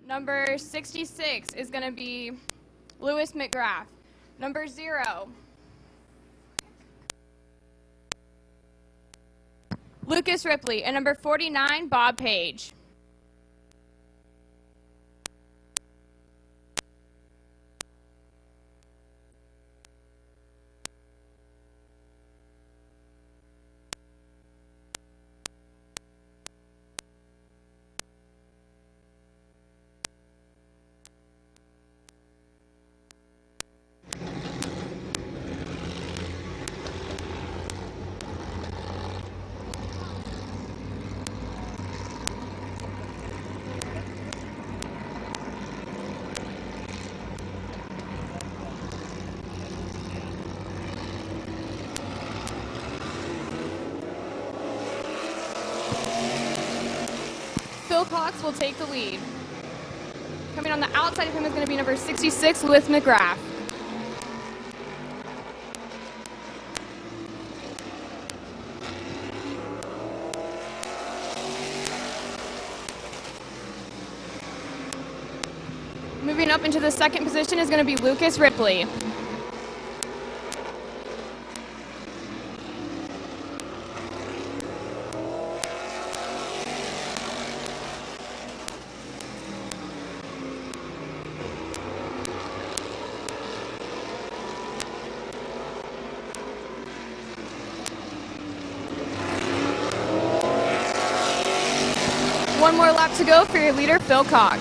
Number 66 is going to be Lewis McGrath. Number 0, Lucas Ripley. And number 49, Bob Page. Phil Cox will take the lead. Coming on the outside of him is going to be number 66, Lewis McGrath. Moving up into the second position is going to be Lucas Ripley. One more lap to go for your leader, Phil Cox.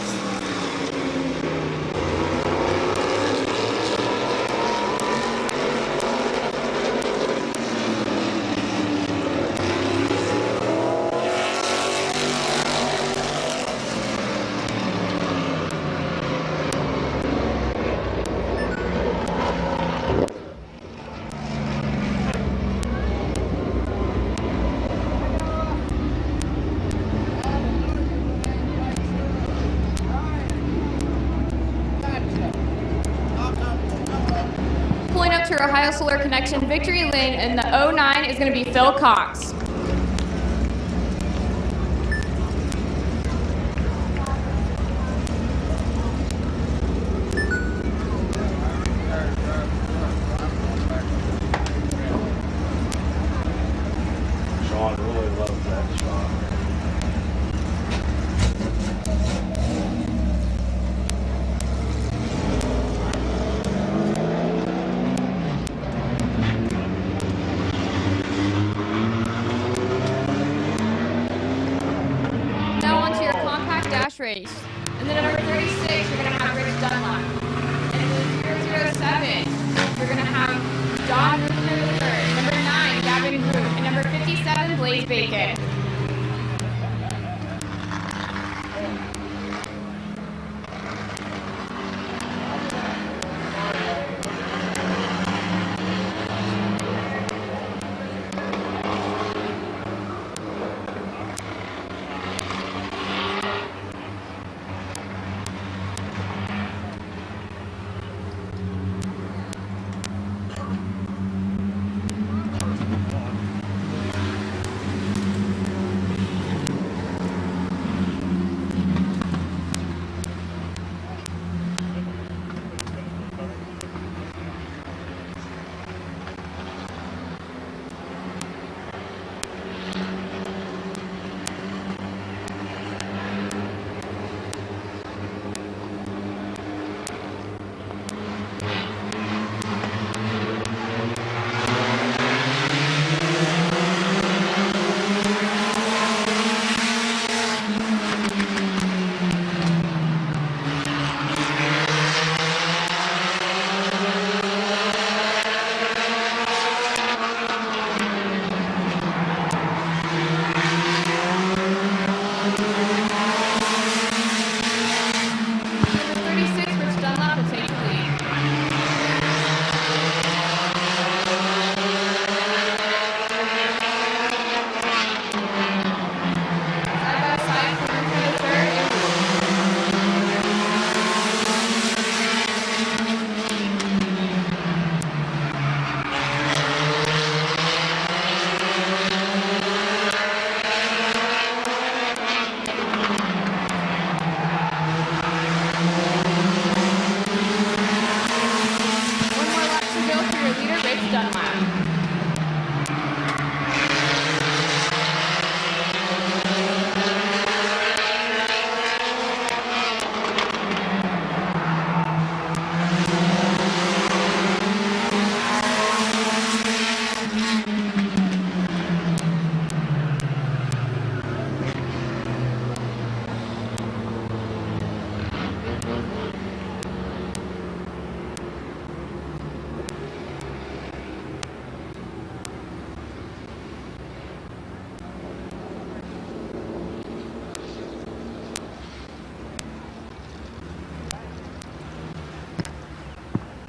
Ohio Solar Connection Victory Lane in the 09 is going to be Phil Cox. Sean really loves that shot. Race. And then number 36, you're going to have Rich Dunlap. And then 007, you're going to have Don Ruther III. Number 9, Gavin Root. And number 57, Blaze Bacon.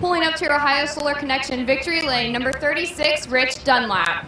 Pulling up to your Ohio Solar Connection victory lane, number 36, Rich Dunlap.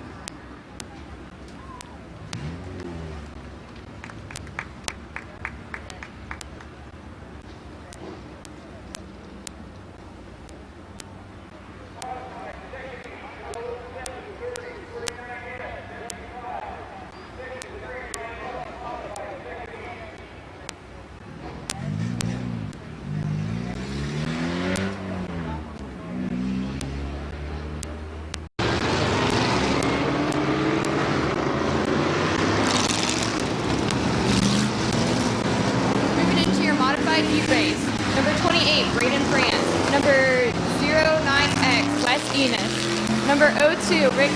Heat race. Number 28, Braden France. Number 09X, Wes Enos. Number 02, Rick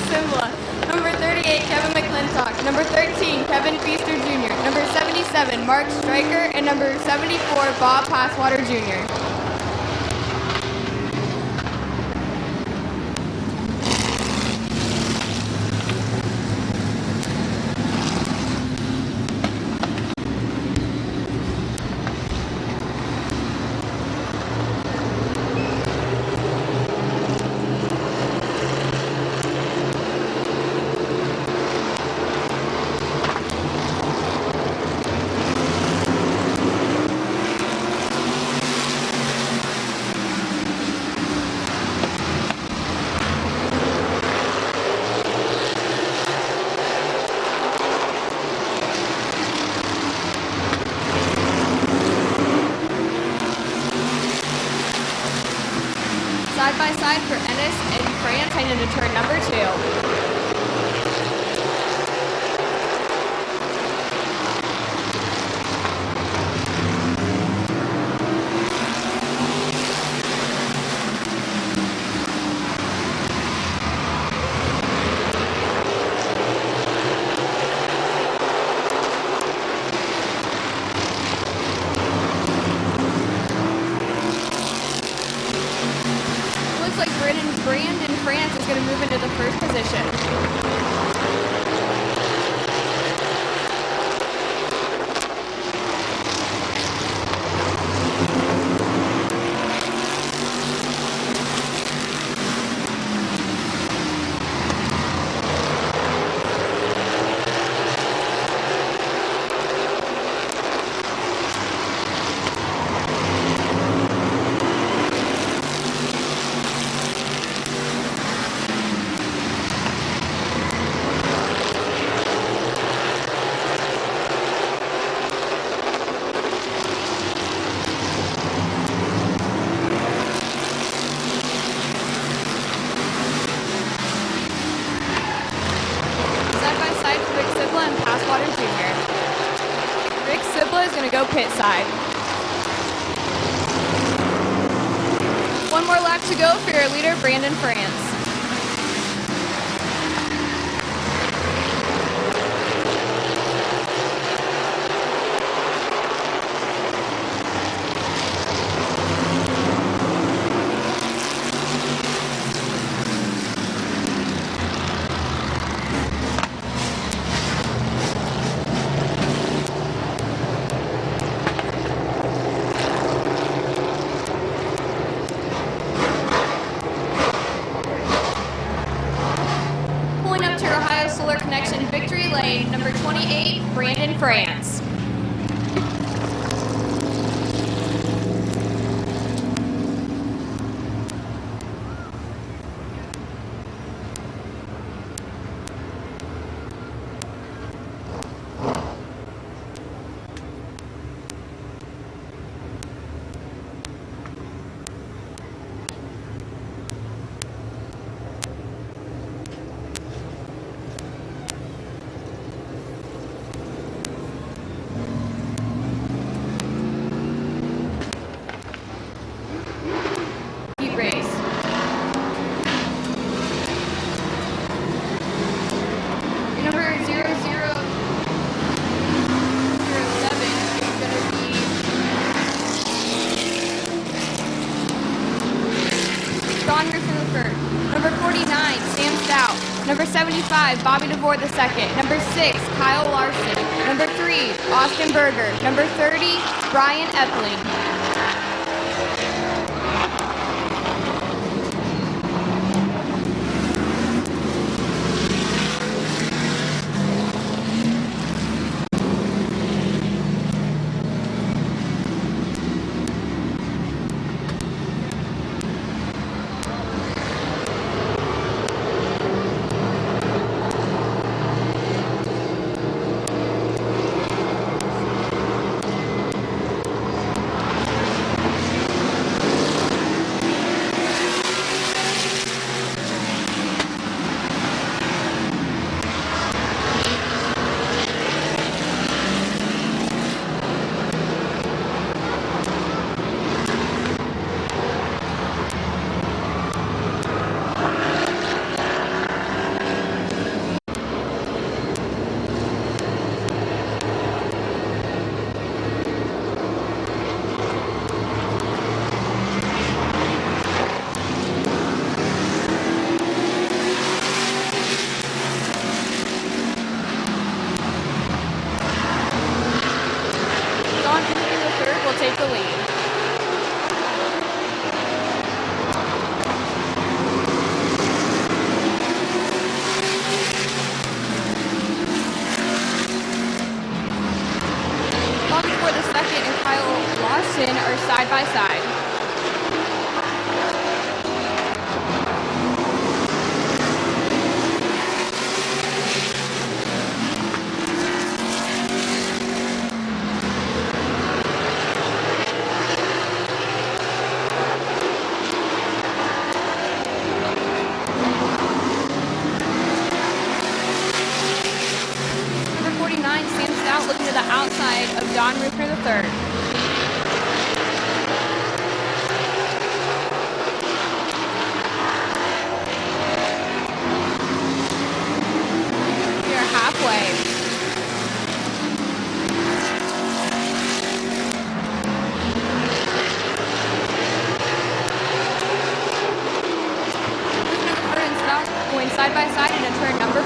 Simla. Number 38, Kevin McClintock. Number 13, Kevin Feaster Jr. Number 77, Mark Stryker. And number 74, Bob Passwater Jr. Side by side for Ennis and France heading into turn number 2. Brandon France is going to move into the first position. And Passwater Jr. Rick Sibla is going to go pit side. One more lap to go for your leader, Brandon France. Connection victory lane, number 28, Brandon France. Number 49, Sam Stout. Number 75, Bobby DeVore II. Number 6, Kyle Larson. Number 3, Austin Berger. Number 30, Brian Epling. take the lead. Bobby for the second and Kyle Larson are side by side. Number 49 stands out looking to the outside of Don Rupner III. We are halfway. Going side by side into turn number 4.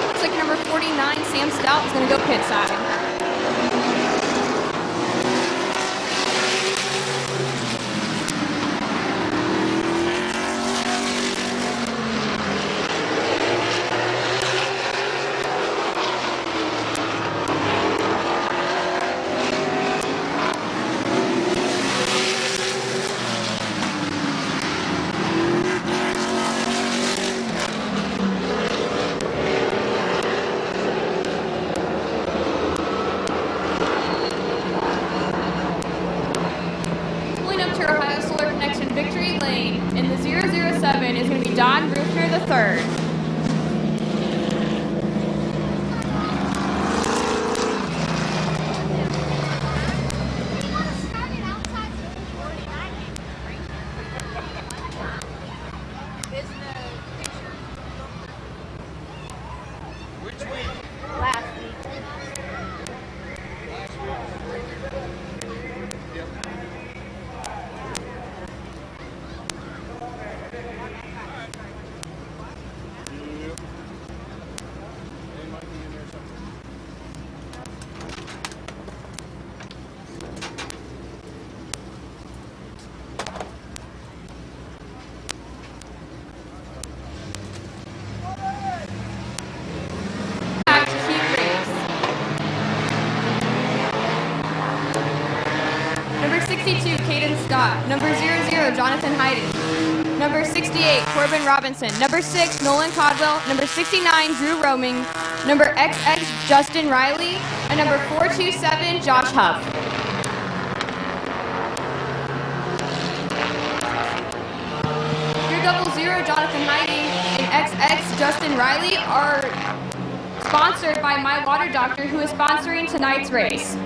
Looks like number 49, Sam Stout, is going to go pit side. Victory lane in the 007 is going to be Don Rupner III. Number 00, Jonathan Hyden. Number 68, Corbin Robinson. Number 6, Nolan Codwell. Number 69, Drew Roaming. Number XX, Justin Riley. And number 427, Josh Huff. Your 00, Jonathan Hyden, and XX, Justin Riley are sponsored by My Water Doctor, who is sponsoring tonight's race.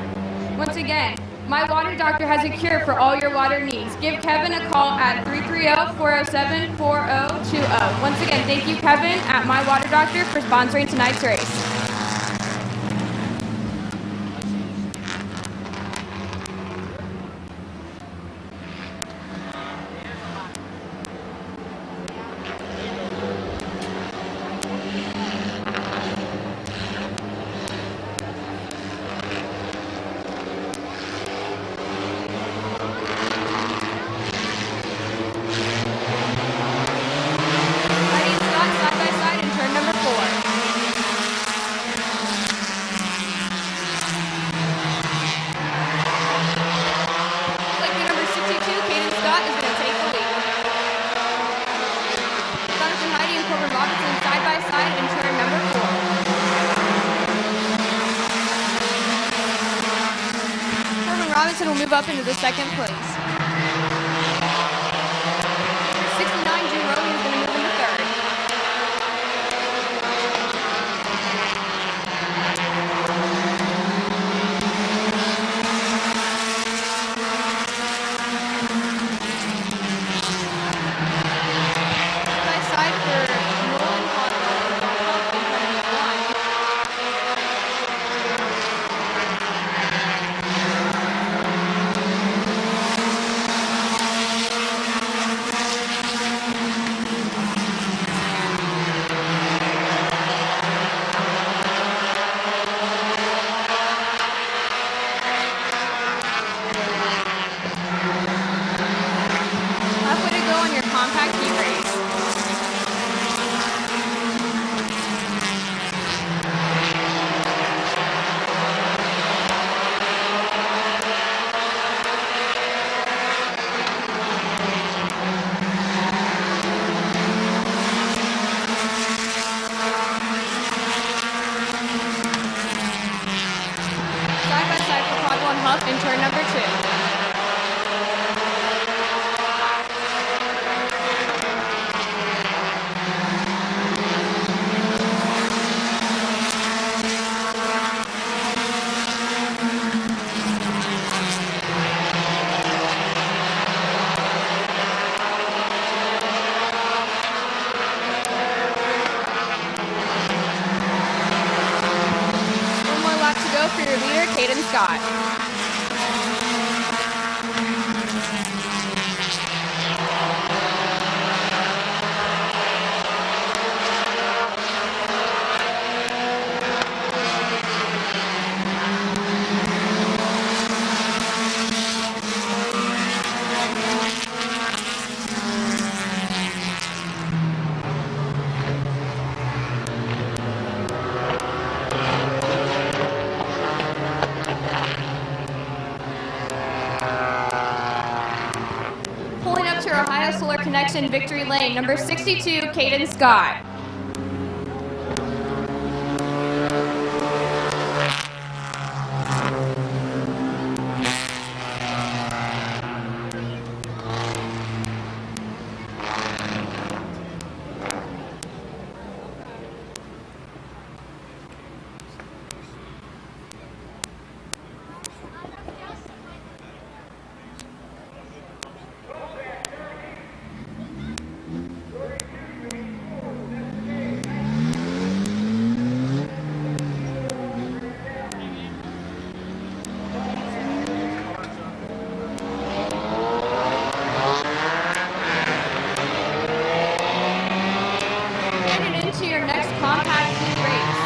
Once again, My Water Doctor has a cure for all your water needs. Give Kevin a call at 330-407-4020. Once again, thank you, Kevin, at My Water Doctor for sponsoring tonight's race. Robinson will move up into the second place. 69, Drew Rowan is going to move into third. compact heat race. Side by side for quad 1 huff in turn number 2. One more lap to go for your leader, Caden Scott. Pulling up to Ohio Solar Connection Victory Lane, number 62, Caden Scott. Headed into your next compact heat race.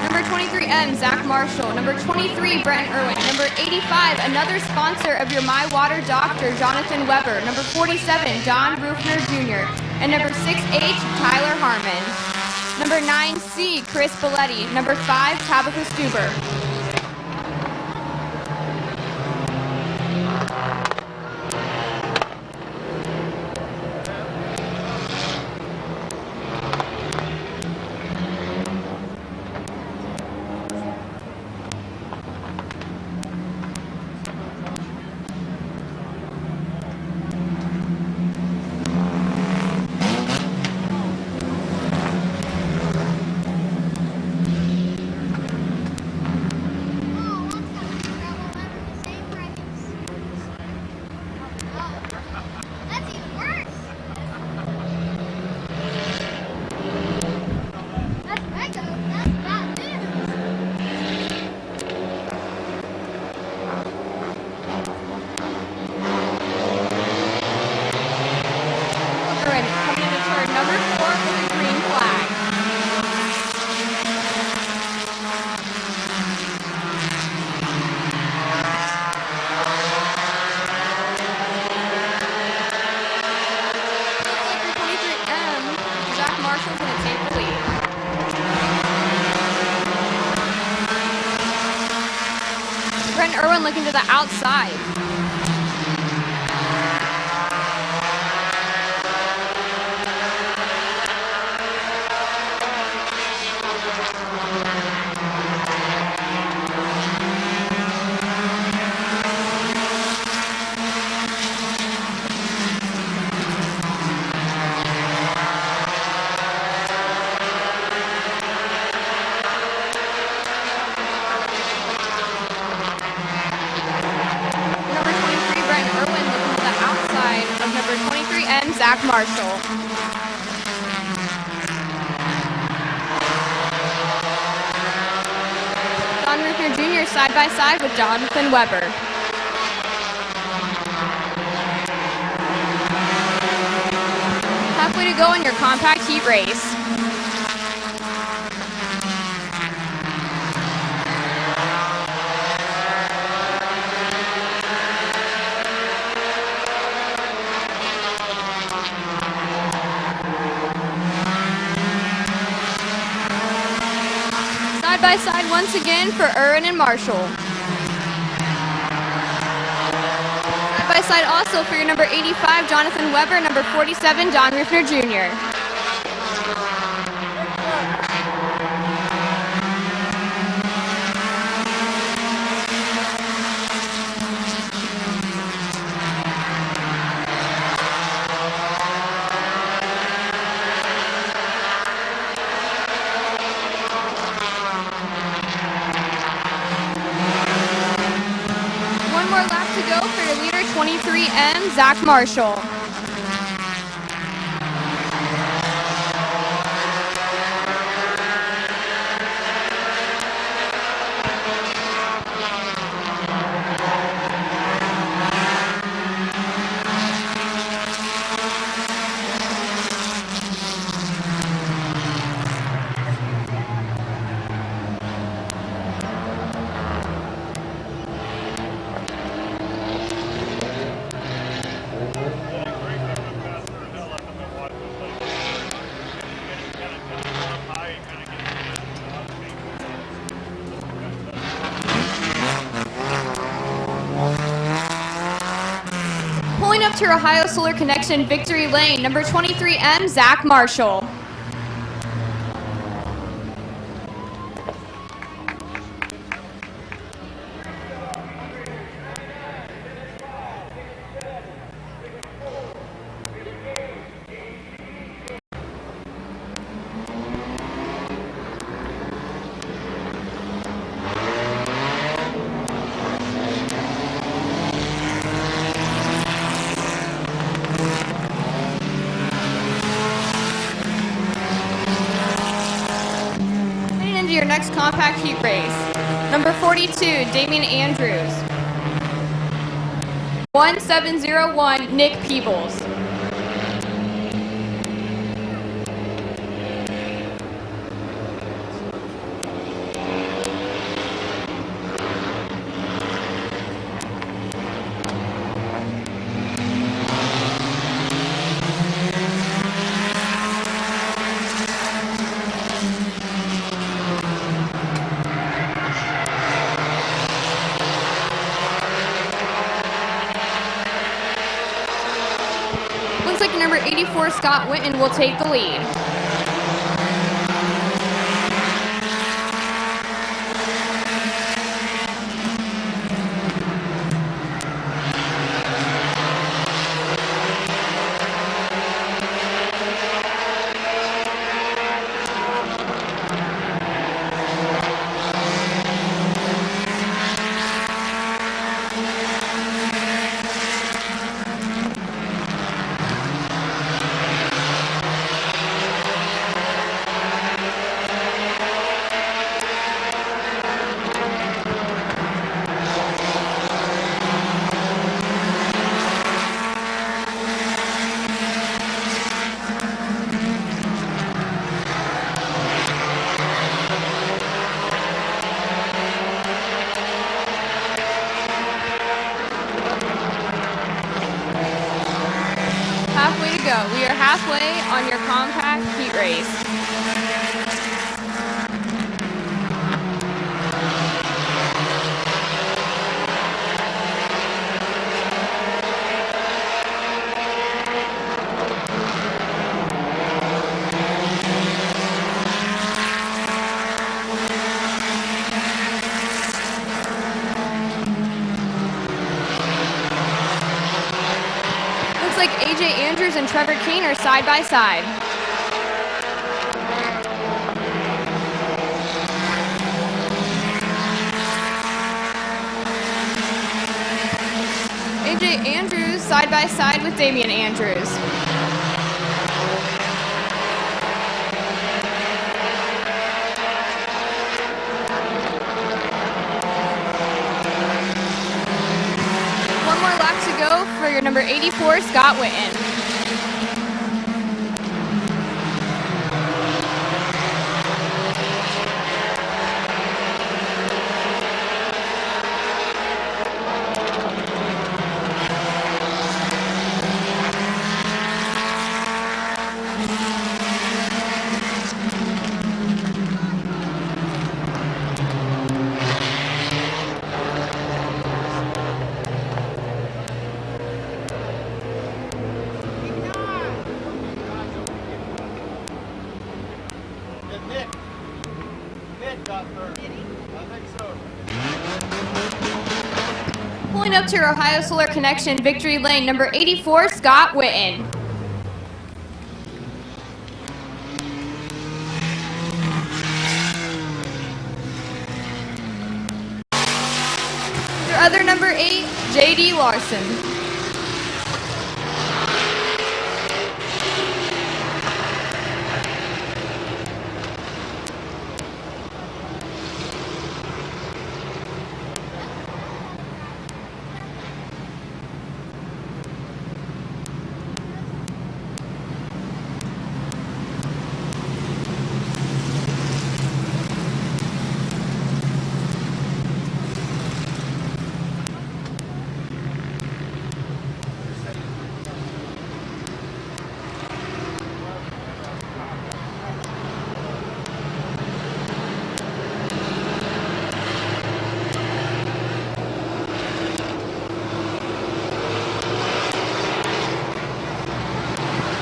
Number 23M, Zach Marshall. Number 23, Brent Irwin. Number 85, another sponsor of your My Water Doctor, Jonathan Weber. Number 47, Don Rufner Jr. And number 6H, Tyler Harmon. Number 9C, Chris Belletti. Number 5, Tabitha Stuber. Irwin looking to the outside. Zach Marshall. Don Rufner Jr. side by side with Jonathan Weber. Halfway to go in your compact heat race. by side once again for Erwin and Marshall. Side by side also for your number 85, Jonathan Weber, number 47, Don Riefner Jr. One more lap to go for your leader, 23M, Zach Marshall. Pulling up to Ohio Solar Connection Victory Lane, number 23M, Zach Marshall. Heading into your next compact heat race. Number 42, Damian Andrews. 1701, Nick Peebles. Looks like number 84, Scott Winton, will take the lead. Halfway to go. We are halfway on your compact heat race. Looks like AJ Andrews and Trevor Kane are side by side. AJ Andrews side by side with Damian Andrews. One more lap to go for your number 84, Scott Winton. Pulling up to Ohio Solar Connection, Victory Lane, number 84, Scott Witten. Your other number 8, J.D. Larson.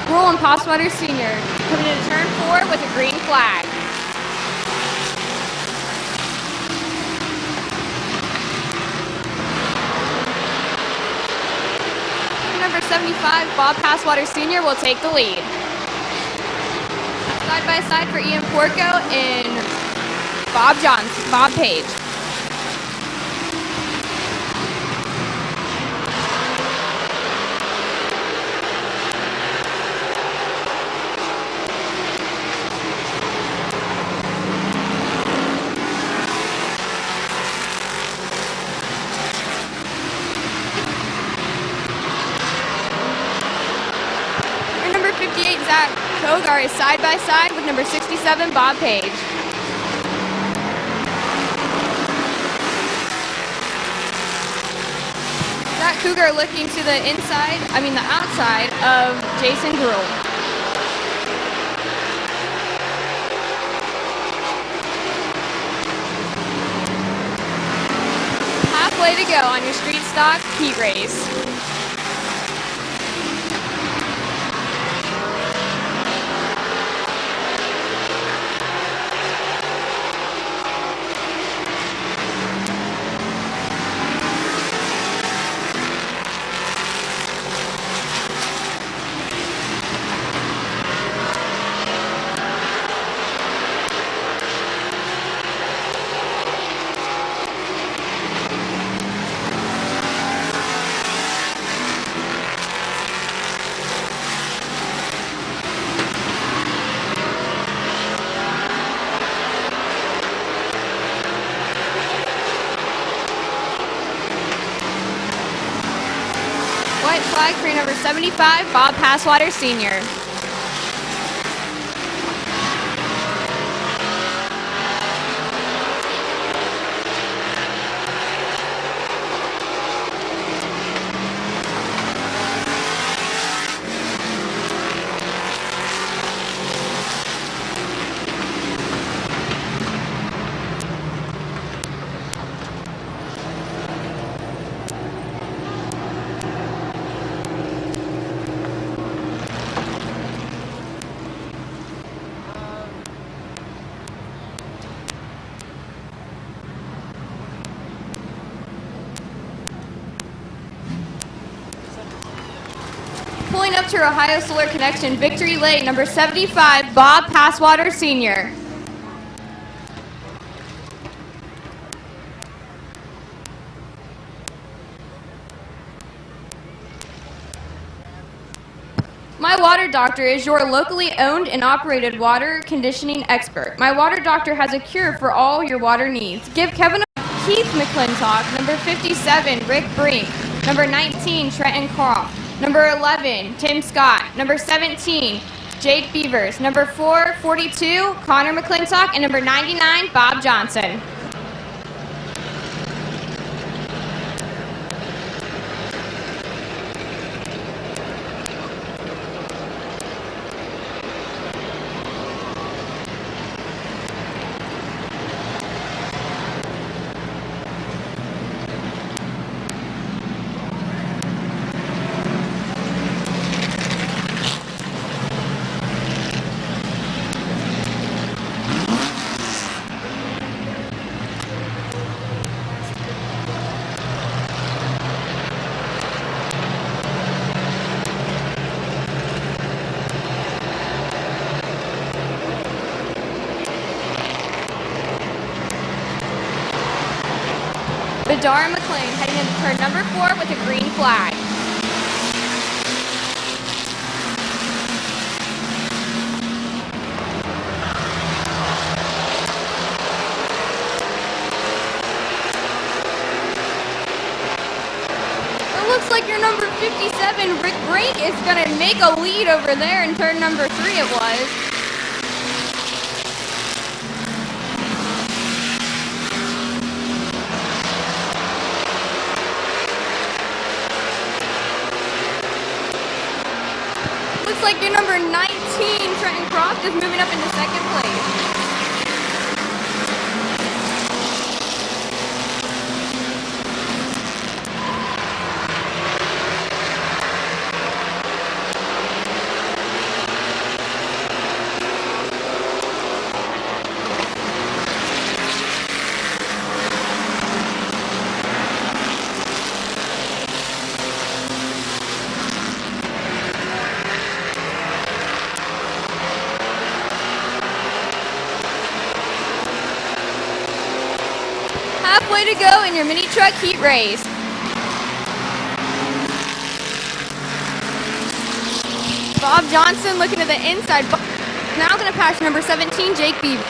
Roland Passwater Sr. coming into turn 4 with a green flag. Number 75, Bob Passwater Sr. will take the lead. Side by side for Ian Porco and Bob Page. Number 58, Zach Kogar is side by side with number 67, Bob Page. Zach Cougar looking to the outside of Jason Gruhl. Halfway to go on your street stock heat race. White flag for number 75, Bob Passwater Sr. Pulling up to Ohio Solar Connection, Victory Lane, number 75, Bob Passwater Sr. My Water Doctor is your locally owned and operated water conditioning expert. My Water Doctor has a cure for all your water needs. Give Kevin Keith McClintock, number 57, Rick Brink, number 19, Trenton Croft, number 11, Tim Scott, number 17, Jake Beavers, number 42, Connor McClintock, and number 99, Bob Johnson. Dara McLean heading into turn number 4 with a green flag. It looks like your number 57, Rick Brink, is going to make a lead over there in turn number 3 it was. Looks like your number 19, Trenton Croft, is moving up into second place. Halfway to go in your mini truck heat race. Bob Johnson looking to the inside. Now going to pass number 17, Jake Beaver.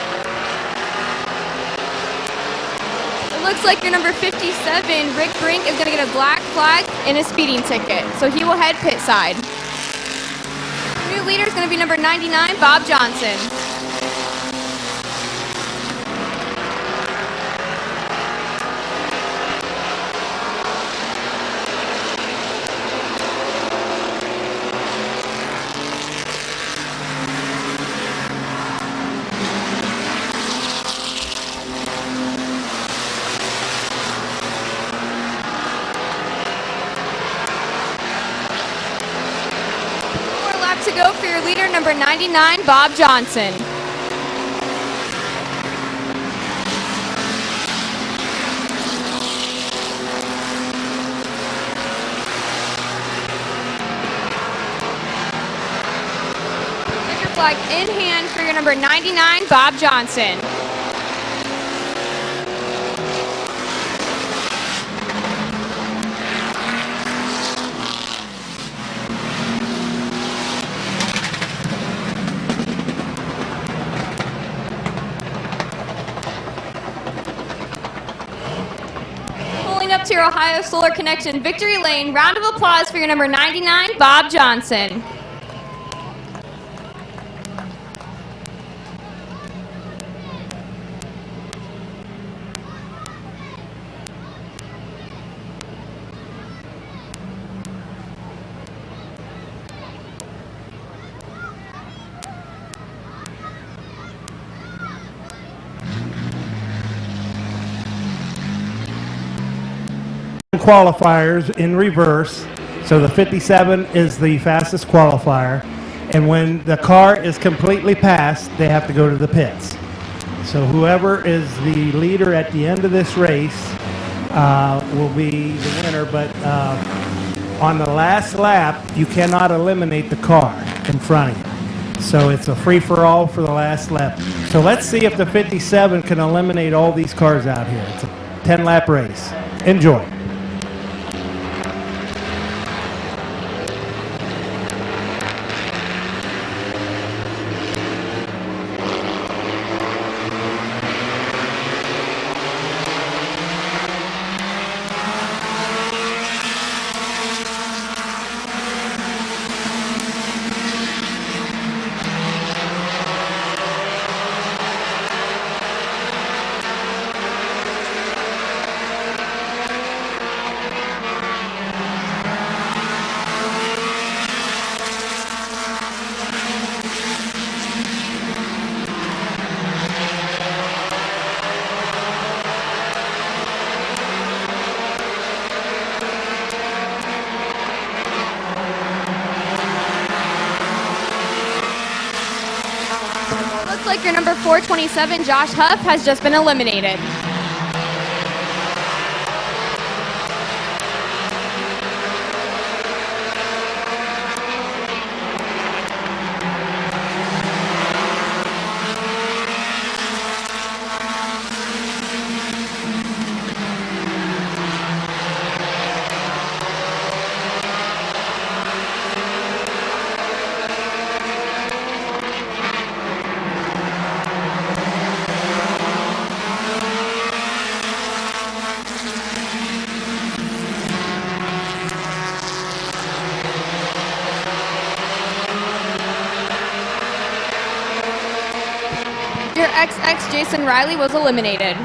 It looks like your number 57, Rick Brink, is going to get a black flag and a speeding ticket. So he will head pit side. New leader is going to be number 99, Bob Johnson. To go for your leader, number 99, Bob Johnson. Sticker flag in hand for your number 99, Bob Johnson. Up to your Ohio Solar Connection victory lane. Round of applause for your number 99, Bob Johnson. Qualifiers in reverse. So the 57 is the fastest qualifier, and when the car is completely passed, they have to go to the pits. So whoever is the leader at the end of this race will be the winner, but on the last lap, you cannot eliminate the car in front of you. So it's a free-for-all for the last lap. So let's see if the 57 can eliminate all these cars out here. It's a 10-lap race. Enjoy. Like your number 427, Josh Huff, has just been eliminated. Jason Riley was eliminated.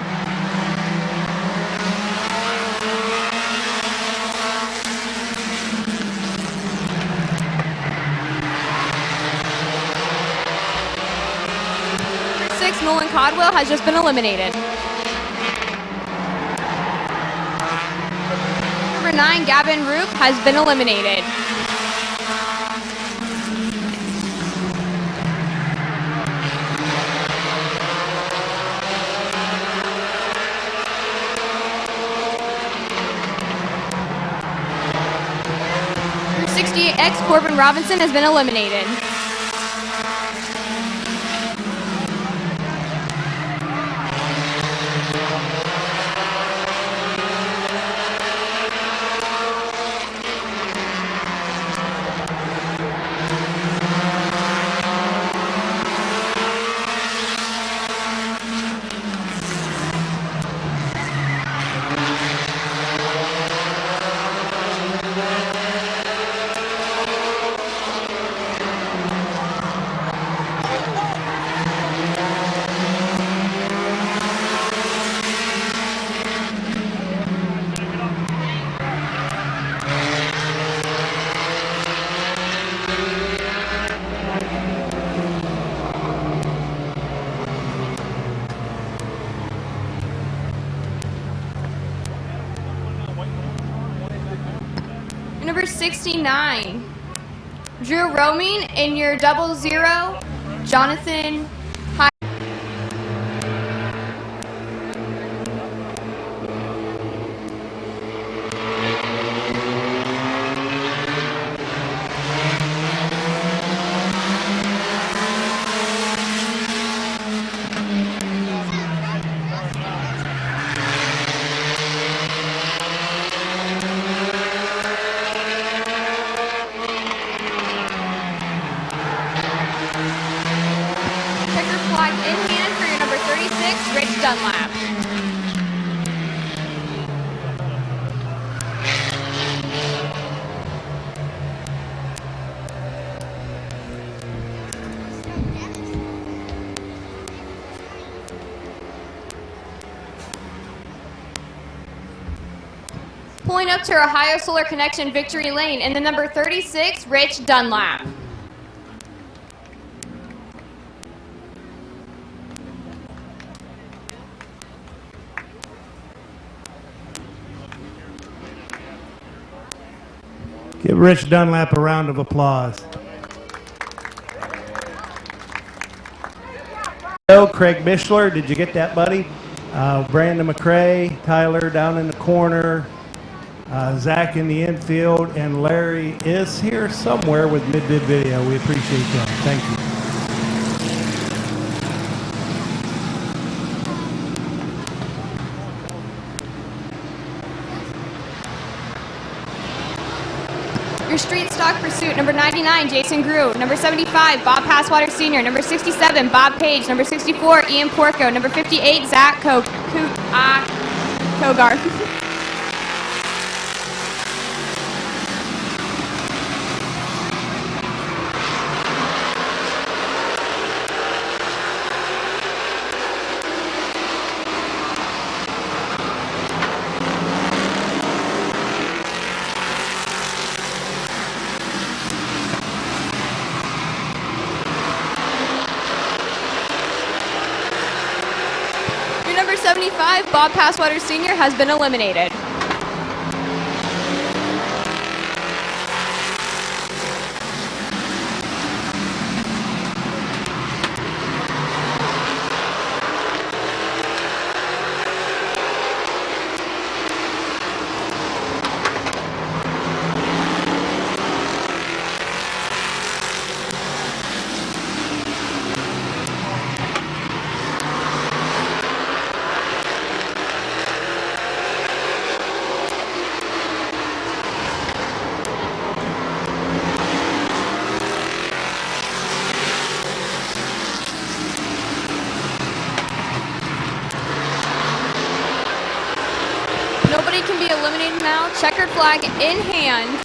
Number 6, Nolan Codwell has just been eliminated. Number 9, Gavin Roop has been eliminated. Number 68X, Corbin Robinson has been eliminated. Number 69, Drew Roaming in your 00, Jonathan Hy- Checker flag in hand for your number 36, Rich Dunlap. Pulling up to Ohio Solar Connection Victory Lane in the number 36, Rich Dunlap. Give Rich Dunlap a round of applause. Craig Mishler, did you get that, buddy? Brandon McCrae, Tyler down in the corner, Zach in the infield, and Larry is here somewhere with Mid-Vid Video. We appreciate that. Thank you. Your street stock pursuit, number 99, Jason Grew. Number 75, Bob Passwater Sr. Number 67, Bob Page. Number 64, Ian Porco. Number 58, Zach Kogar. Number 75, Bob Passwater Sr. has been eliminated. Nobody can be eliminated now. Checkered flag in hand.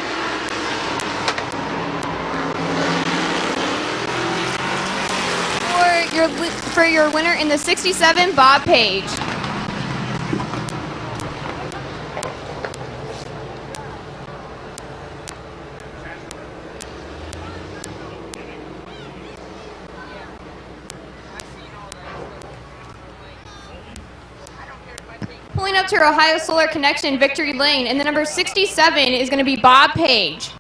For for your winner in the 67, Bob Page. Pulling up to Ohio Solar Connection Victory Lane, and the number 67 is going to be Bob Page.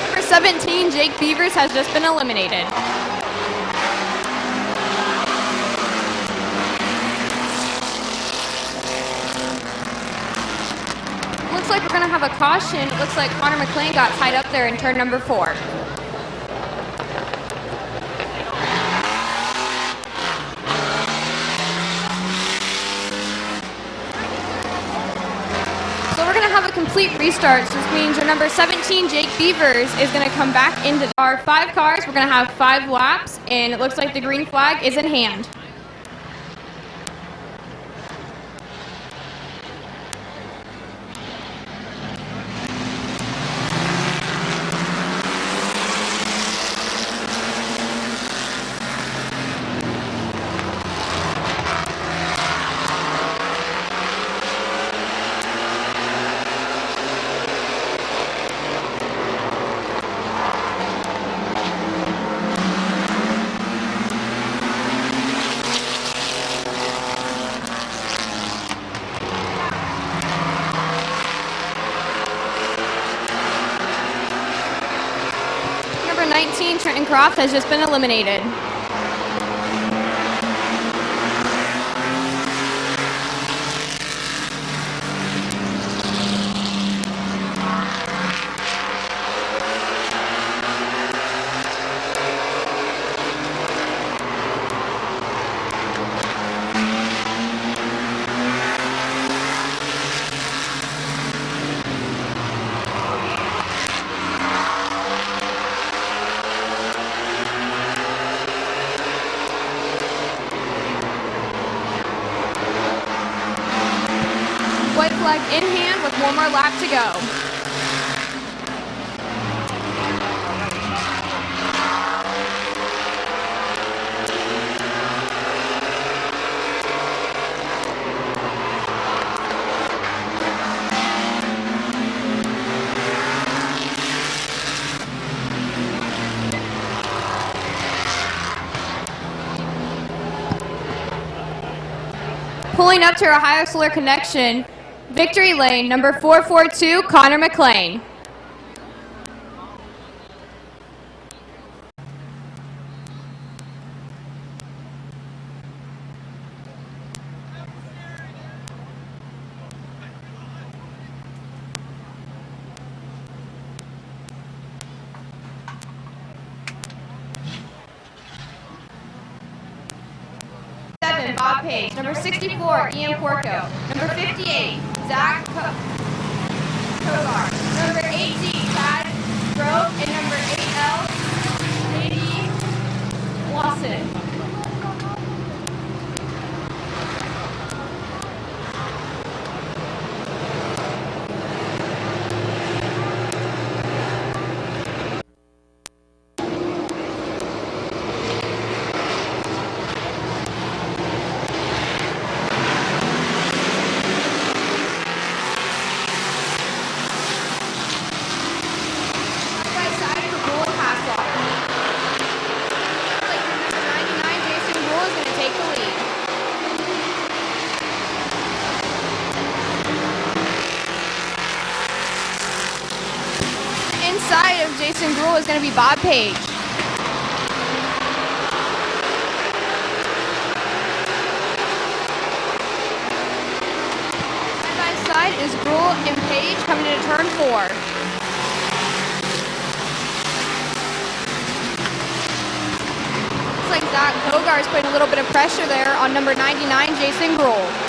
Number 17, Jake Beavers, has just been eliminated. Looks like we're going to have a caution. It looks like Connor McLean got tied up there in turn number 4. So we're going to have a complete restart, so this means your number 17, Jake Beavers, is going to come back into our 5 cars. We're going to have 5 laps, and it looks like the green flag is in hand. Number 19, Trenton Croft, has just been eliminated. White flag in hand with one more lap to go. Pulling up to Ohio Solar Connection, Victory Lane, number 442, Connor McLean. Bob Page. Number 64, Ian Porco. Number 58, Zach Kogar. Number 18, Chad Grove. And number 8L, JD Lawson. Inside of Jason Gruhl is going to be Bob Page. turn 4. Looks like Zach Kogar is putting a little bit of pressure there on number 99, Jason Grohl.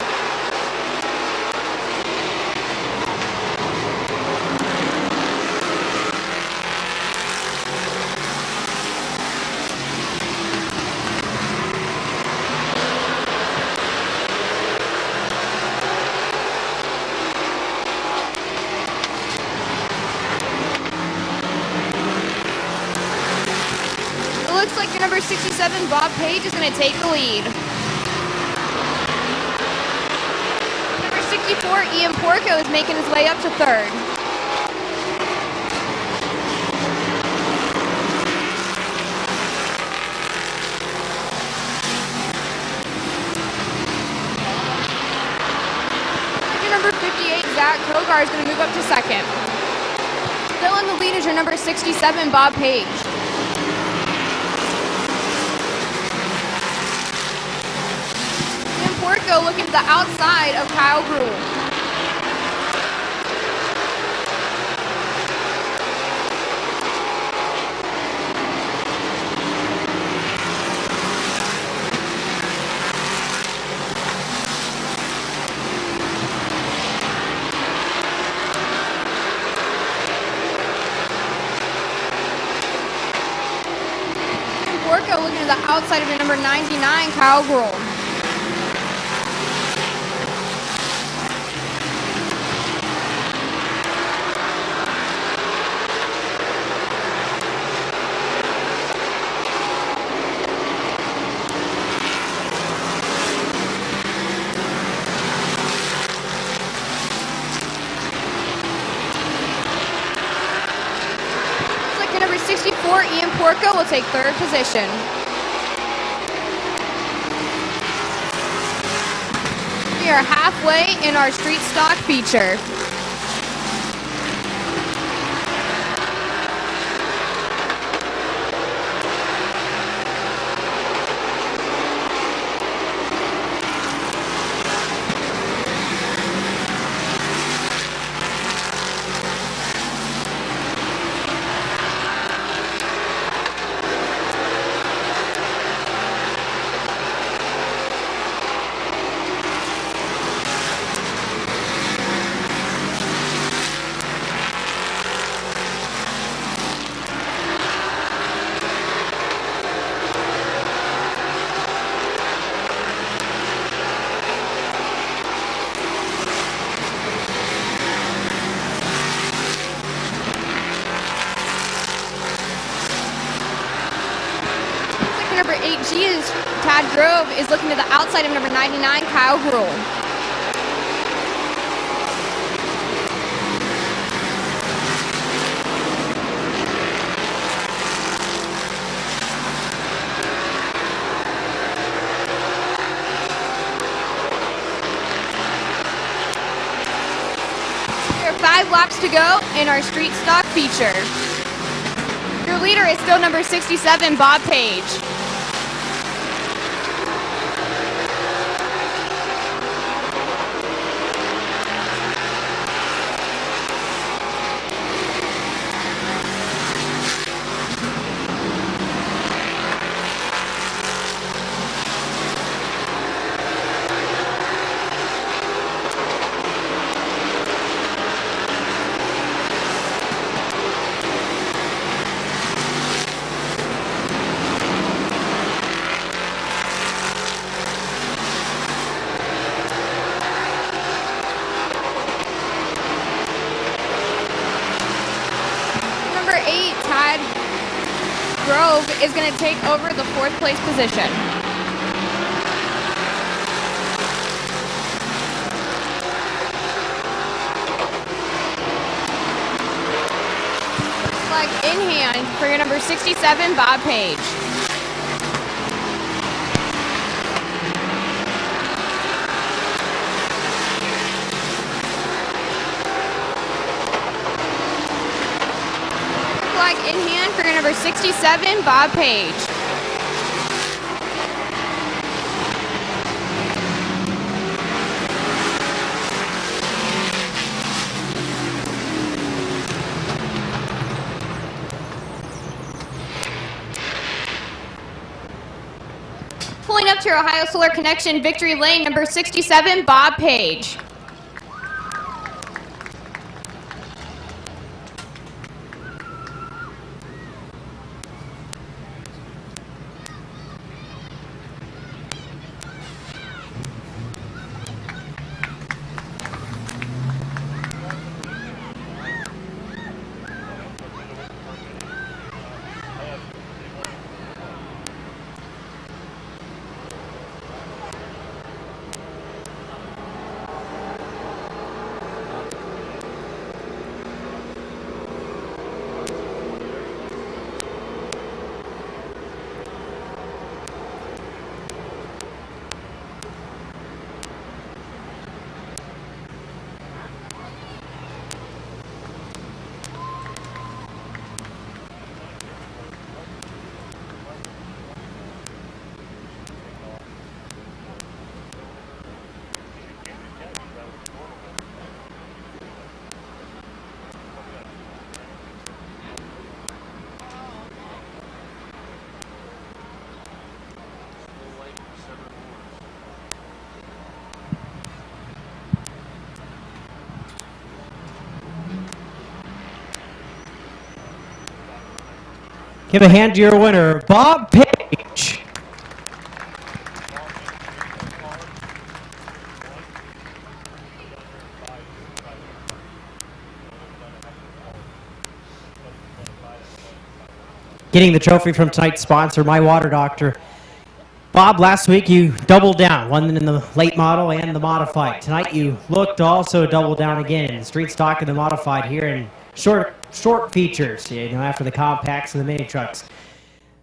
Looks like your number 67, Bob Page, is going to take the lead. Number 64, Ian Porco, is making his way up to 3rd. Your number 58, Zach Kogar, is going to move up to 2nd. Still in the lead is your number 67, Bob Page. Porco looking to the outside of Kyle Gruhl. Porco looking to the outside of your number 99, Kyle Gruhl. Number 64, Ian Porco, will take 3rd position. We are halfway in our street stock feature. Number 8G is Tad Grove is looking to the outside of number 99, Kyle Gruhl. There are 5 laps to go in our street stock feature. Your leader is still number 67, Bob Page. Grove is going to take over the 4th place position. Flag in hand for your number 67, Bob Page. Flag in hand for your number 67, Bob Page. pulling up to Ohio Solar Connection Victory Lane, number 67, Bob Page. Give a hand to your winner, Bob Page. Getting the trophy from tonight's sponsor, My Water Doctor. Bob, last week you doubled down, one in the late model and the modified. Tonight you looked to also double down again in the street stock and the modified here in short features, after the compacts and the mini trucks.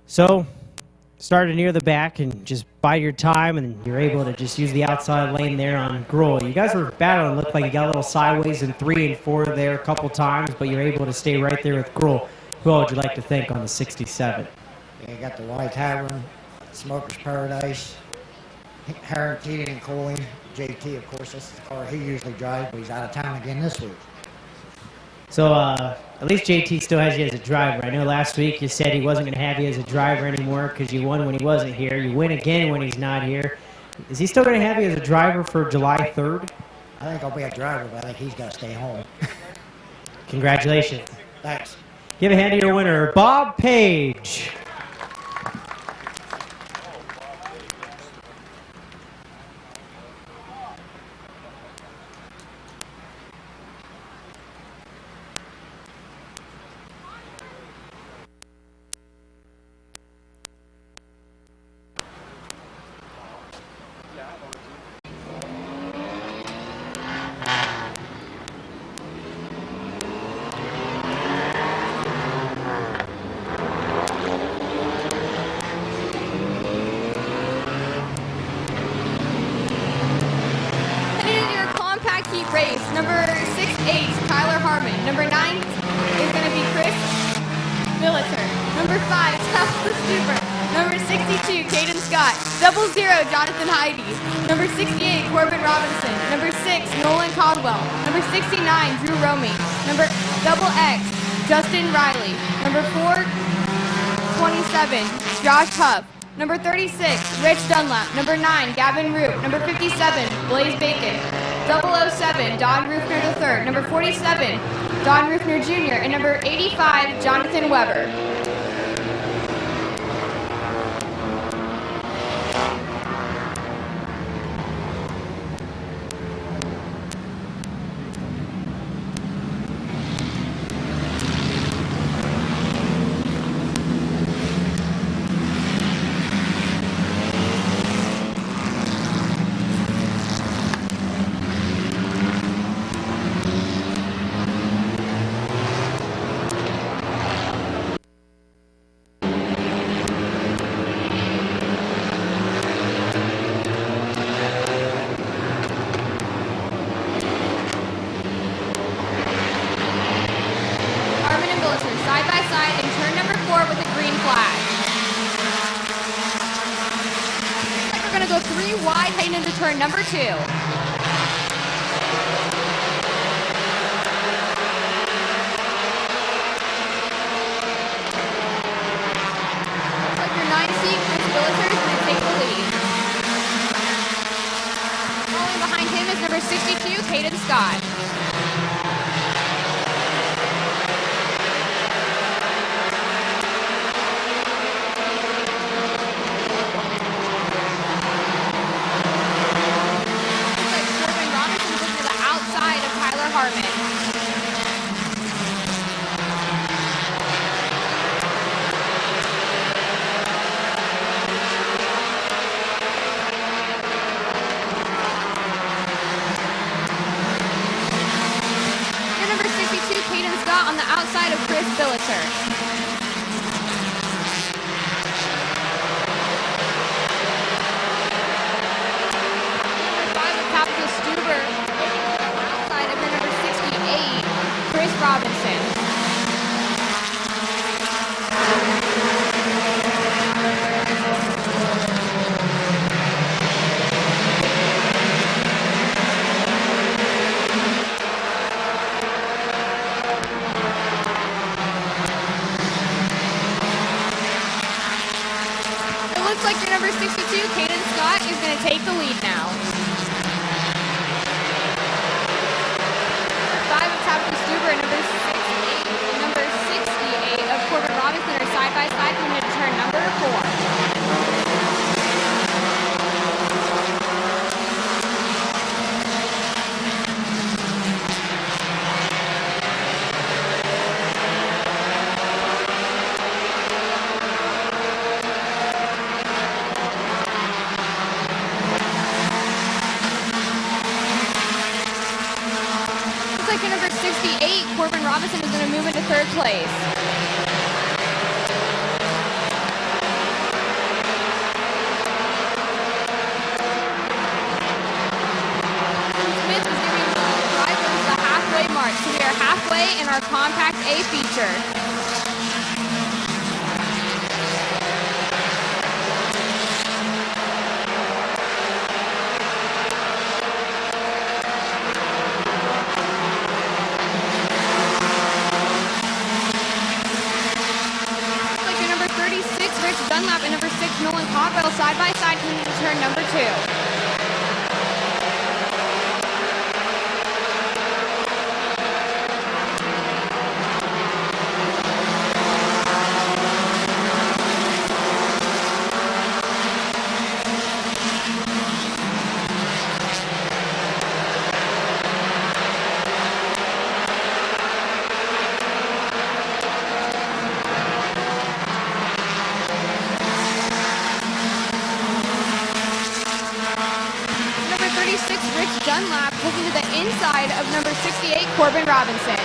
So, started near the back and just bide your time, and you're able to just use the outside lane there on Gruel. You guys were battling, looked like you got a little sideways in 3 and 4 there a couple times, but you're able to stay right there with Gruel. Who would you like to thank on the 67? Yeah, you got the White Tavern, Smoker's Paradise, Herrick Heating and Cooling, JT, of course, this is the car he usually drives, but he's out of town again this week. So, at least JT still has you as a driver. I know last week you said he wasn't going to have you as a driver anymore because you won when he wasn't here. You win again when he's not here. Is he still going to have you as a driver for July 3rd? I think I'll be a driver, but I think he's got to stay home. Congratulations. Thanks. Give a hand to your winner, Bob Page. Race. Number 68, Tyler Harmon. Number 9 is going to be Chris Militer. Number 5, Tesla Super. Number 62, Caden Scott. 00, Jonathan Heidi. Number 68, Corbin Robinson. Number 6, Nolan Caldwell. Number 69, Drew Romy. Number XX, Justin Riley. Number 427, Josh Huff. Number 36, Rich Dunlap. Number 9, Gavin Root. Number 57, Blaze Bacon. 007, Don Rufner III. Number 47, Don Rufner Jr. And number 85, Jonathan Weber. Side by side in turn number 4 with a green flag. Looks like we're going to go 3 wide heading into turn number 2. Looks like your 9 seat Chris Billiter is going to take the lead. is number 62, Caden Scott. Corbin Robinson's looking to the outside of Tyler Harmon. Caden Scott on the outside of Chris Billiter. Number 5 of Capital Stuber, outside of the number 68, Chris Robinson. Looks like your number 62, Caden Scott, is going to take the lead now. 5 of Tabitha Stuber and number 68 of Corbin Robinson are side by side coming into turn number 4. Like your number 68, Corbin Robinson, is going to move into 3rd place. Smith is giving the drivers the halfway mark, so we are halfway in our Compact A feature. Dunlap and number 6, Nolan Cockrell, side by side coming into turn number 2. Dunlap looking to the inside of number 68, Corbin Robinson.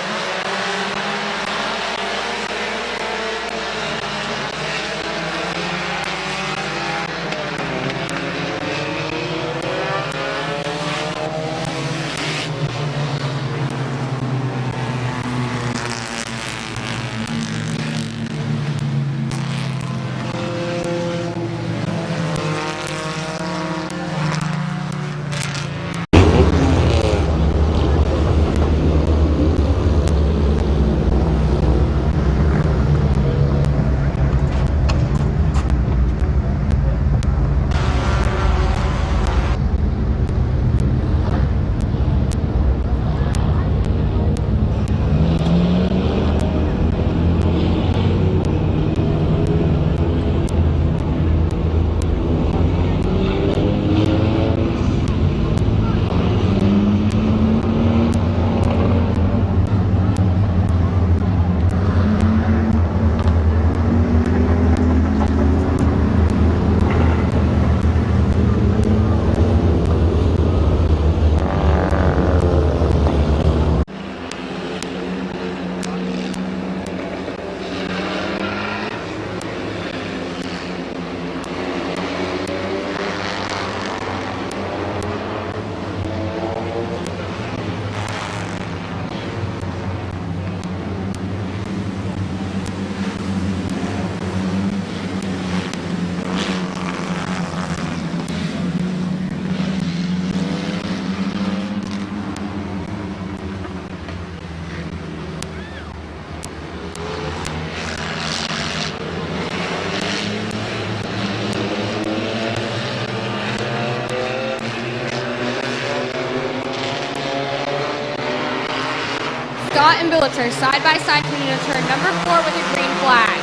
Scott and Billiter side by side coming into turn number 4 with a green flag.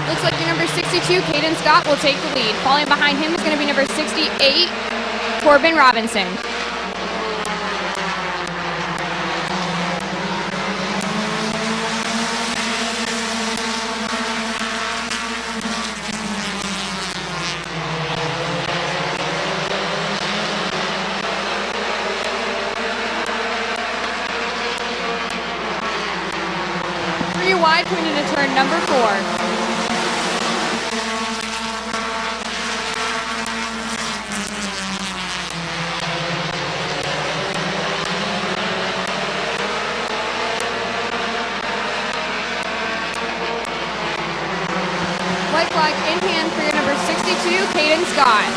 Looks like your number 62, Caden Scott, will take the lead. Falling behind him is going to be number 68, Corbin Robinson. Wide coming into turn number 4. White flag in hand for your number 62, Caden Scott.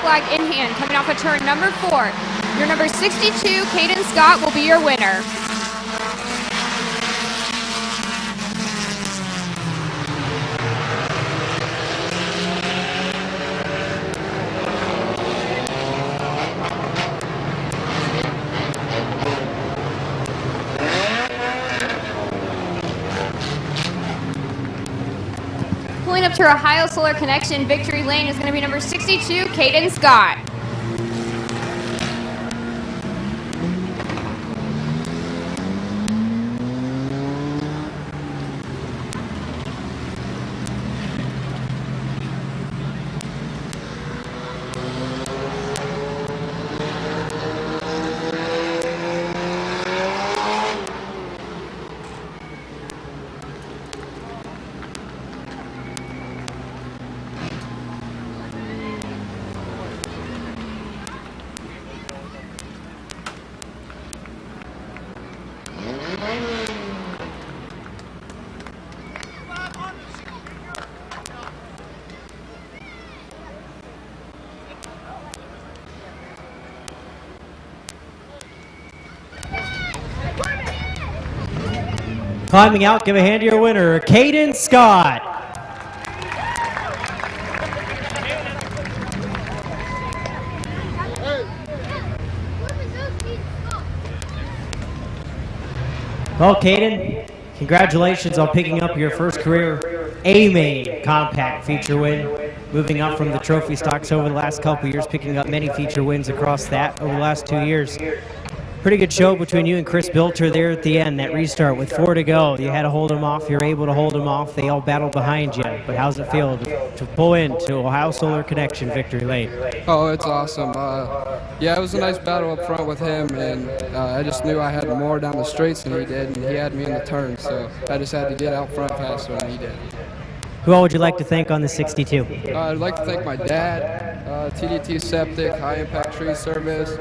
Flag in hand, coming off of turn number 4. Your number 62, Caden Scott, will be your winner. Pulling up to Ohio Solar Connection, Victory Lane is going to be number 62, Caden Scott. Climbing out, give a hand to your winner, Caden Scott. Well, Caden, congratulations on picking up your first career A-Main compact feature win. Moving up from the trophy stocks over the last couple years, picking up many feature wins across that over the last 2 years. Pretty good show between you and Chris Bilter there at the end, that restart with 4 to go. You had to hold them off. You're able to hold them off. They all battled behind you. But how's it feel to pull into Ohio Solar Connection Victory Lane? Oh, it's awesome. Yeah, it was a nice battle up front with him, and I just knew I had more down the straights than he did, and he had me in the turn, so I just had to get out front faster than he did. Who all would you like to thank on the 62? I'd like to thank my dad, TDT Septic, High Impact Tree Service,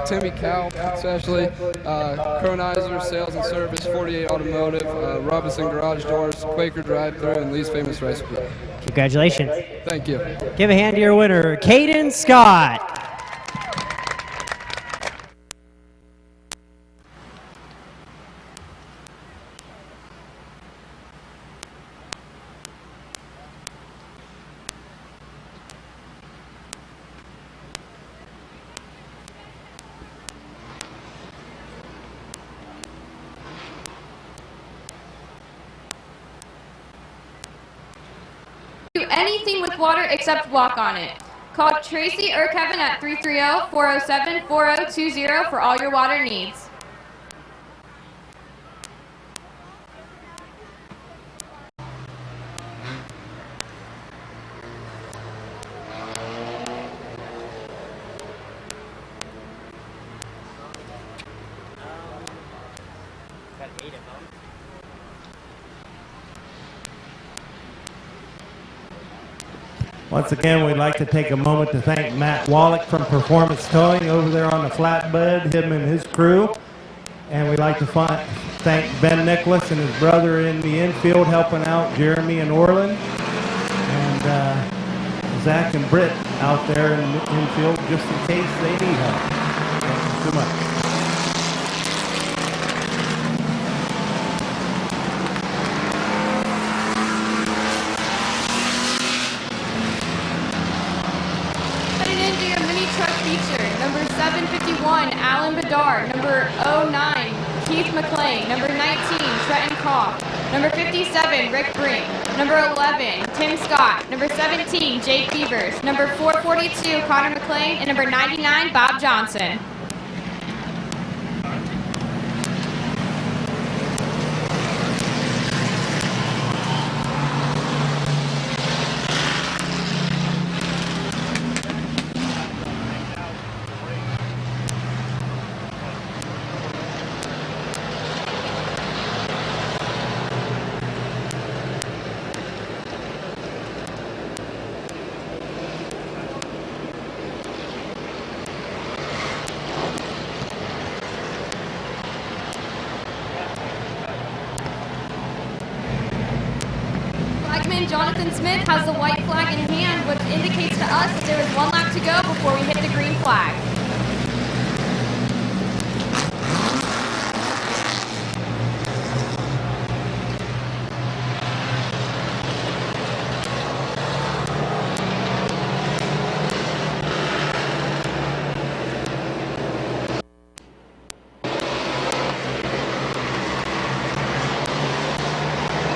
Timmy Cow, especially, Cronizer Sales and Service, 48 Automotive, Robinson Garage Doors, Quaker Drive-Thru, and Lee's Famous Recipe. Congratulations. Thank you. Give a hand to your winner, Caden Scott. Do anything with water except walk on it. Call Tracy or Kevin at 330-407-4020 for all your water needs. Once again, we'd like to take a moment to thank Matt Wallach from Performance Towing over there on the flatbed, him and his crew. And we'd like to thank Ben Nicholas and his brother in the infield helping out Jeremy and Orland. And Zach and Britt out there in the infield just in case they need help. too much. Headed into your mini truck feature. Number 751, Alan Bedard. Number 09, Keith McLean. Number 19, Trenton Koff. Number 57, Rick Brink. Number 11, Tim Scott. Number 17, Jake Beavers. Number 442, Connor McLean. And number 99, Bob Johnson. Flagman Jonathan Smith has the white flag in hand, which indicates to us that there is 1 lap to go before we hit the green flag.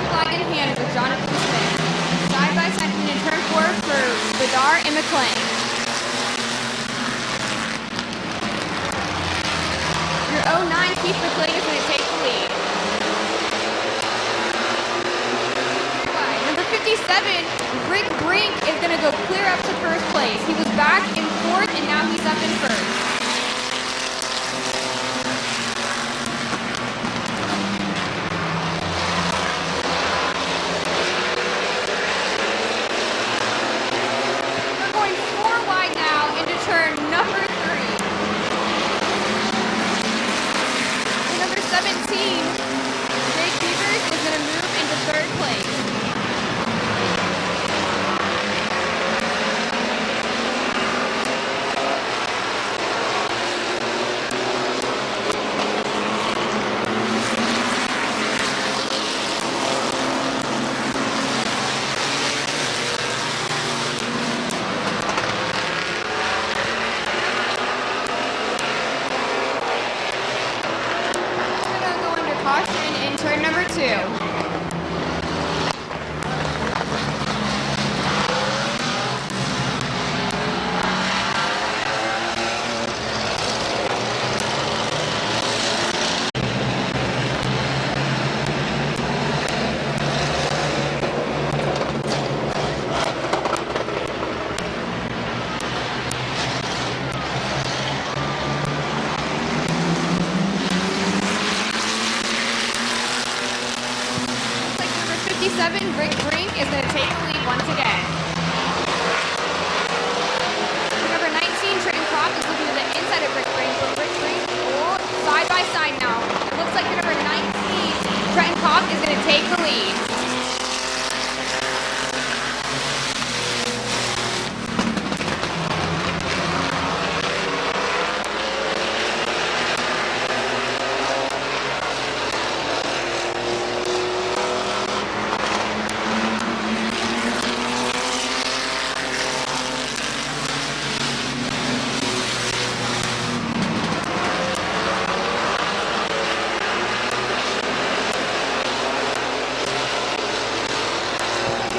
Flag in hand with Jonathan Smith. Side by side in turn 4 for Bedard and McLean. Your 09 Keith McLean is going to take the lead. Number 57, Rick Brink is going to go clear up to first place. He was back in 4th and now he's up in 1st. Turn number 3. And number 17, Jake Beavers is going to move into 3rd place. Caution in turn number 2. Rick Brink is going to take the lead once again. Number 19, Trenton Croft is looking to the inside of Rick Brink, but Rick Brink, side by side now. It looks like number 19, Trenton Croft is going to take the lead.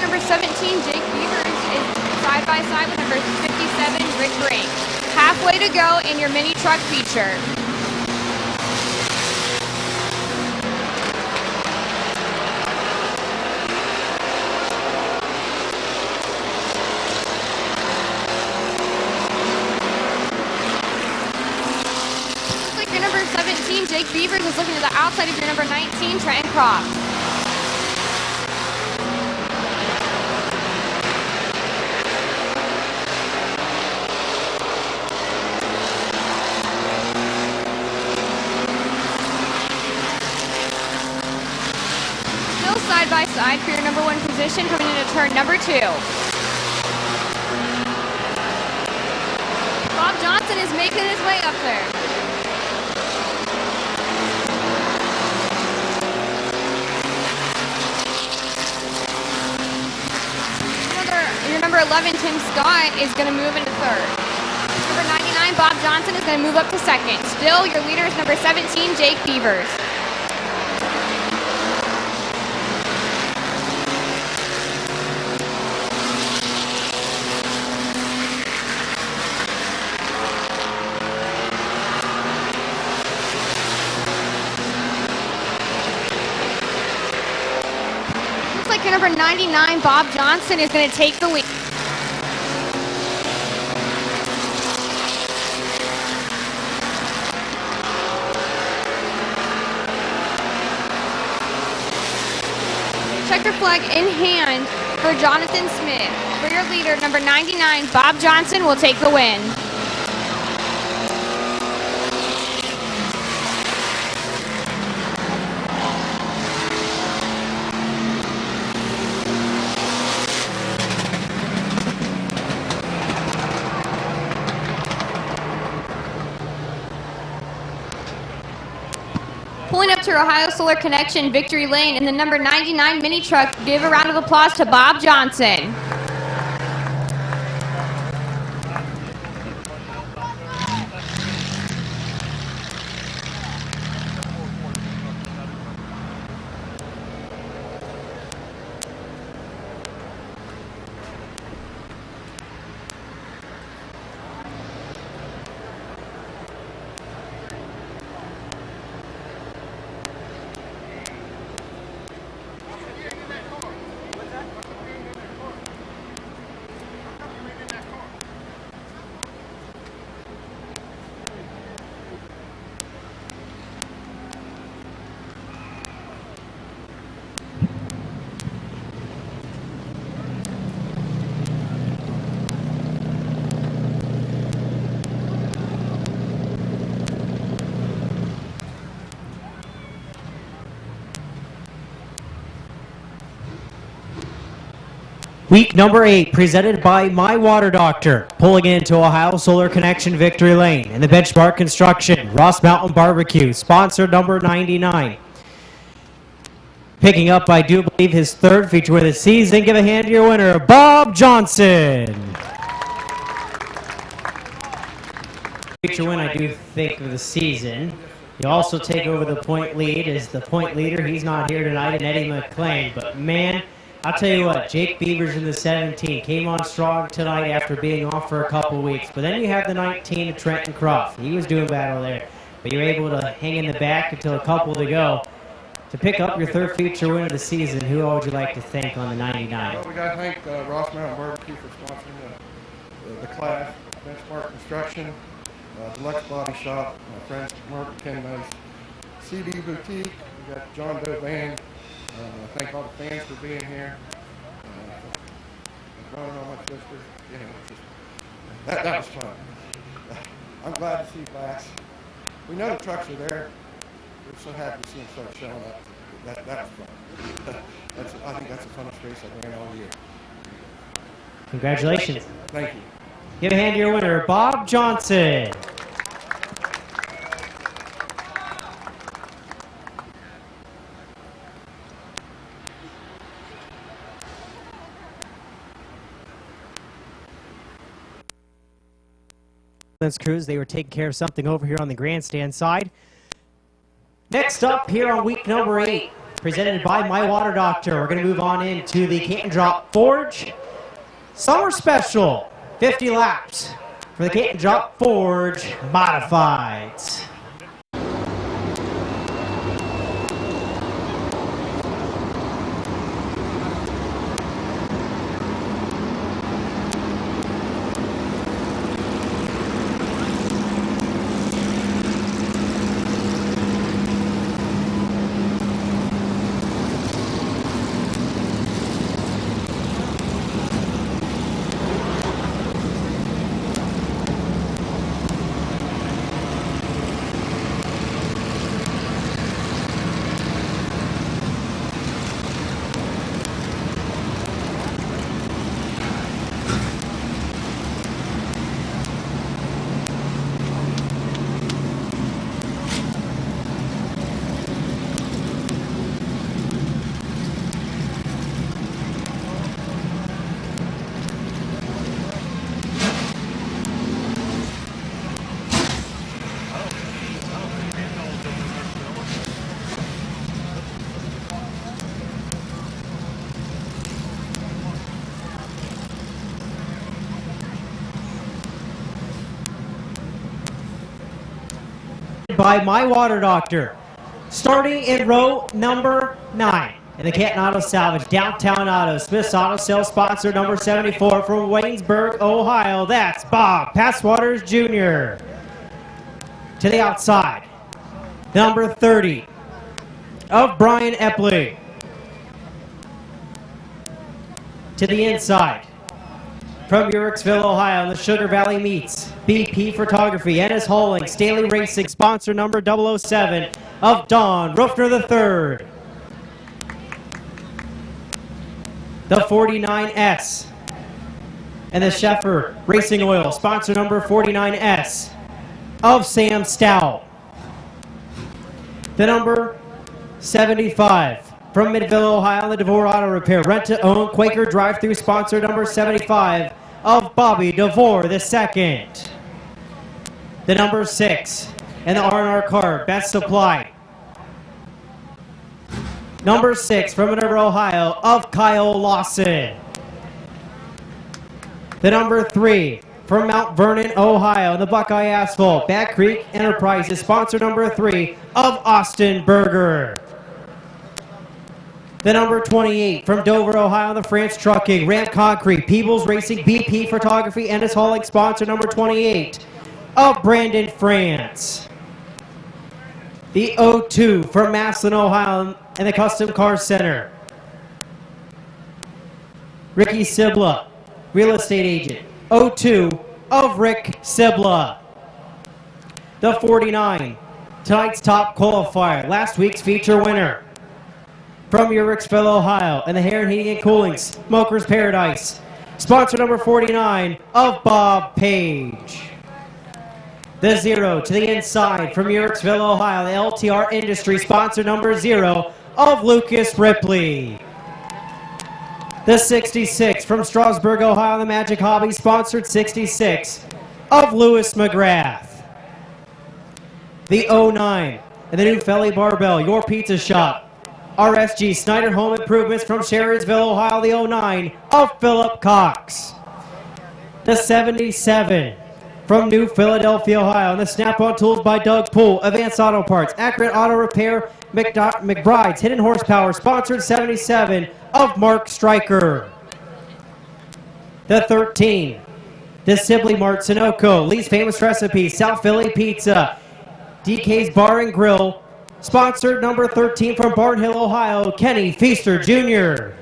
Number 17, Jake Beavers is side by side with number 57, Rick Brink. Halfway to go in your mini truck feature. Looks like your number 17, Jake Beavers, is looking to the outside of your number 19, Trenton Croft. Side by side for your number 1 position coming into turn number 2. Bob Johnson is making his way up there. number 11, Tim Scott, is going to move into third. Number 99, Bob Johnson, is going to move up to second. Still, your leader is number 17, Jake Beavers. Looks like your number 99, Bob Johnson, is going to take the lead. Checker flag in hand for Jonathan Smith. For your leader, number 99, Bob Johnson, will take the win. Pulling up to Ohio Solar Connection Victory Lane in the number 99 mini truck, give a round of applause to Bob Johnson. Week number 8, presented by My Water Doctor, pulling into Ohio Solar Connection Victory Lane in the Benchmark Construction, Ross Mountain Barbecue, sponsor number 99. Picking up, I do believe, his third feature win of the season. Give a hand to your winner, Bob Johnson. Feature win, I do think, of the season. You also take over the point lead as the point leader. He's not here tonight, and Eddie McClain, but man, I'll tell you what, Jake Beavers in the 17 came on strong tonight after being off for a couple weeks. But then you have the 19 of Trenton Croft. He was doing battle there. But you're able to hang in the back until a couple to go to pick up your third feature win of the season. Who all would you like to thank on the 99? Well, we got to thank Ross Mountain Barbecue for sponsoring the class, Benchmark Construction, Deluxe Body Shop, my friends Mark and Ken Nice, CB Boutique, we got John Doe Band. Thank all the fans for being here. Running on my twister, you know, just, that was fun. I'm glad to see Glass. We know the trucks are there. We're so happy to see them start showing up. That was fun. I think that's the funnest race I've ran all year. Congratulations. Thank you. Give a hand to your winner, Bob Johnson. Crews, they were taking care of something over here on the grandstand side. Next up here on week number 8, presented by My Water Doctor, we're going to move on into the Canton Drop Forge Summer Special, 50 laps for the Canton Drop Forge Modifieds. by My Water Doctor. Starting in row number 9 in the Canton Auto Salvage Downtown Auto, Smith's Auto Sales sponsor number 74 from Waynesburg, Ohio. That's Bob Passwaters Jr. To the outside, number 30 of Brian Epley. To the inside, from Uricksville, Ohio, the Sugar Valley Meats, BP Photography, Ennis Holding, Staley Racing, sponsor number 007 of Don Ruffner III. The 49S and the Sheffer Racing Oil, sponsor number 49S of Sam Stout. The number 75 from Midvale, Ohio, the DeVore Auto Repair, rent-to-own Quaker drive-through, sponsor number 75 of Bobby DeVore II. The number 6 and the R&R car, Best Supply. Number 6 from Minerva, Ohio, of Kyle Lawson. The number 3 from Mount Vernon, Ohio, the Buckeye Asphalt, Back Creek Enterprises, sponsor number 3 of Austin Berger. The number 28 from Dover, Ohio, the France Trucking, Ramp Concrete, Peebles Racing, BP Photography, Ennis Hauling, sponsor number 28 of Brandon France. The 02 from Massillon, Ohio, and the Custom Car Center. Ricky Sibla, real estate agent. 02 of Rick Sibla. The 49, tonight's top qualifier, last week's feature winner. From Uricksville, Ohio, and the Hair and Heating and Cooling, Smoker's Paradise. Sponsor number 49 of Bob Page. The 0 to the inside from Uricksville, Ohio, the LTR Industry, sponsor number 0 of Lucas Ripley. The 66 from Strasburg, Ohio, the Magic Hobby, sponsored 66 of Lewis McGrath. The 09 and the new Felly Barbell, Your Pizza Shop. RSG Snyder Home Improvements from Sherridsville, Ohio, the 09 of Philip Cox. The 77 from New Philadelphia, Ohio, and the Snap-on Tools by Doug Poole, Advanced Auto Parts, Accurate Auto Repair, McBride's Hidden Horsepower, sponsored 77 of Mark Stryker. The 13, the Sibley Mart, Sunoco, Lee's Famous Recipes, South Philly Pizza, DK's Bar and Grill, sponsored number 13 from Barnhill, Ohio, Kenny Feaster Jr.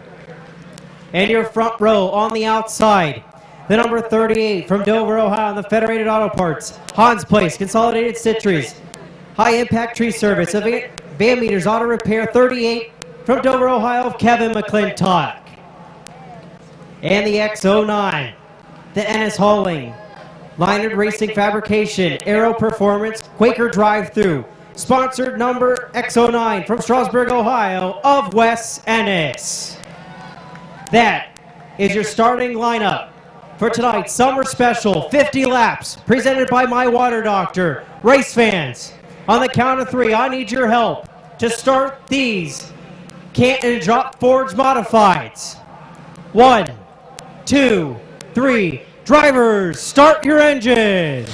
And your front row on the outside, the number 38 from Dover, Ohio, the Federated Auto Parts, Hans Place, Consolidated Citrus, High Impact Tree Service, Van Meters Auto Repair, 38 from Dover, Ohio, of Kevin McClintock. And the X09, the Ennis Hauling, Leinard Racing Fabrication, Aero Performance, Quaker Drive-Thru, sponsored number X09 from Strasburg, Ohio, of Wes Ennis. That is your starting lineup for tonight's Summer Special 50 Laps, presented by My Water Doctor. Race fans, on the count of 3, I need your help to start these Canton Drop Forge Modifieds. 1, 2, 3. Drivers, start your engines.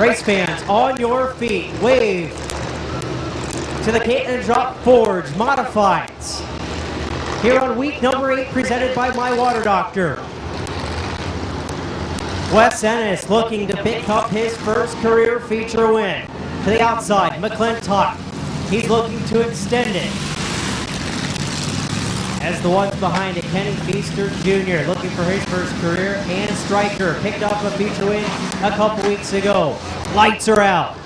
Race fans, on your feet, wave to the Canton Drop Forge Modifieds. Here on week number 8, presented by My Water Doctor. Wes Ennis looking to pick up his first career feature win. To the outside, McClintock. He's looking to extend it. As the ones behind it, Kenny Feaster Jr. looking for his first career, and Stryker picked up a feature win a couple weeks ago. Lights are out.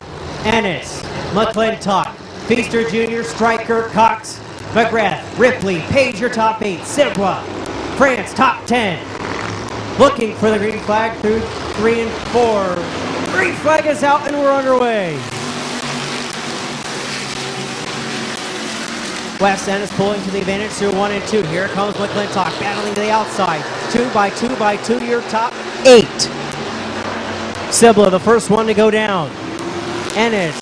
Ennis, McClintock, Feaster Jr., Stryker, Cox, McGrath, Ripley, Page your top 8, Sibwa, France top 10. Looking for the green flag through 3 and 4. Green flag is out and we're underway. West Ennis pulling to the advantage through 1 and 2. Here comes McClintock battling to the outside. 2 by 2 by 2, your top 8. Sibla, the first one to go down. Ennis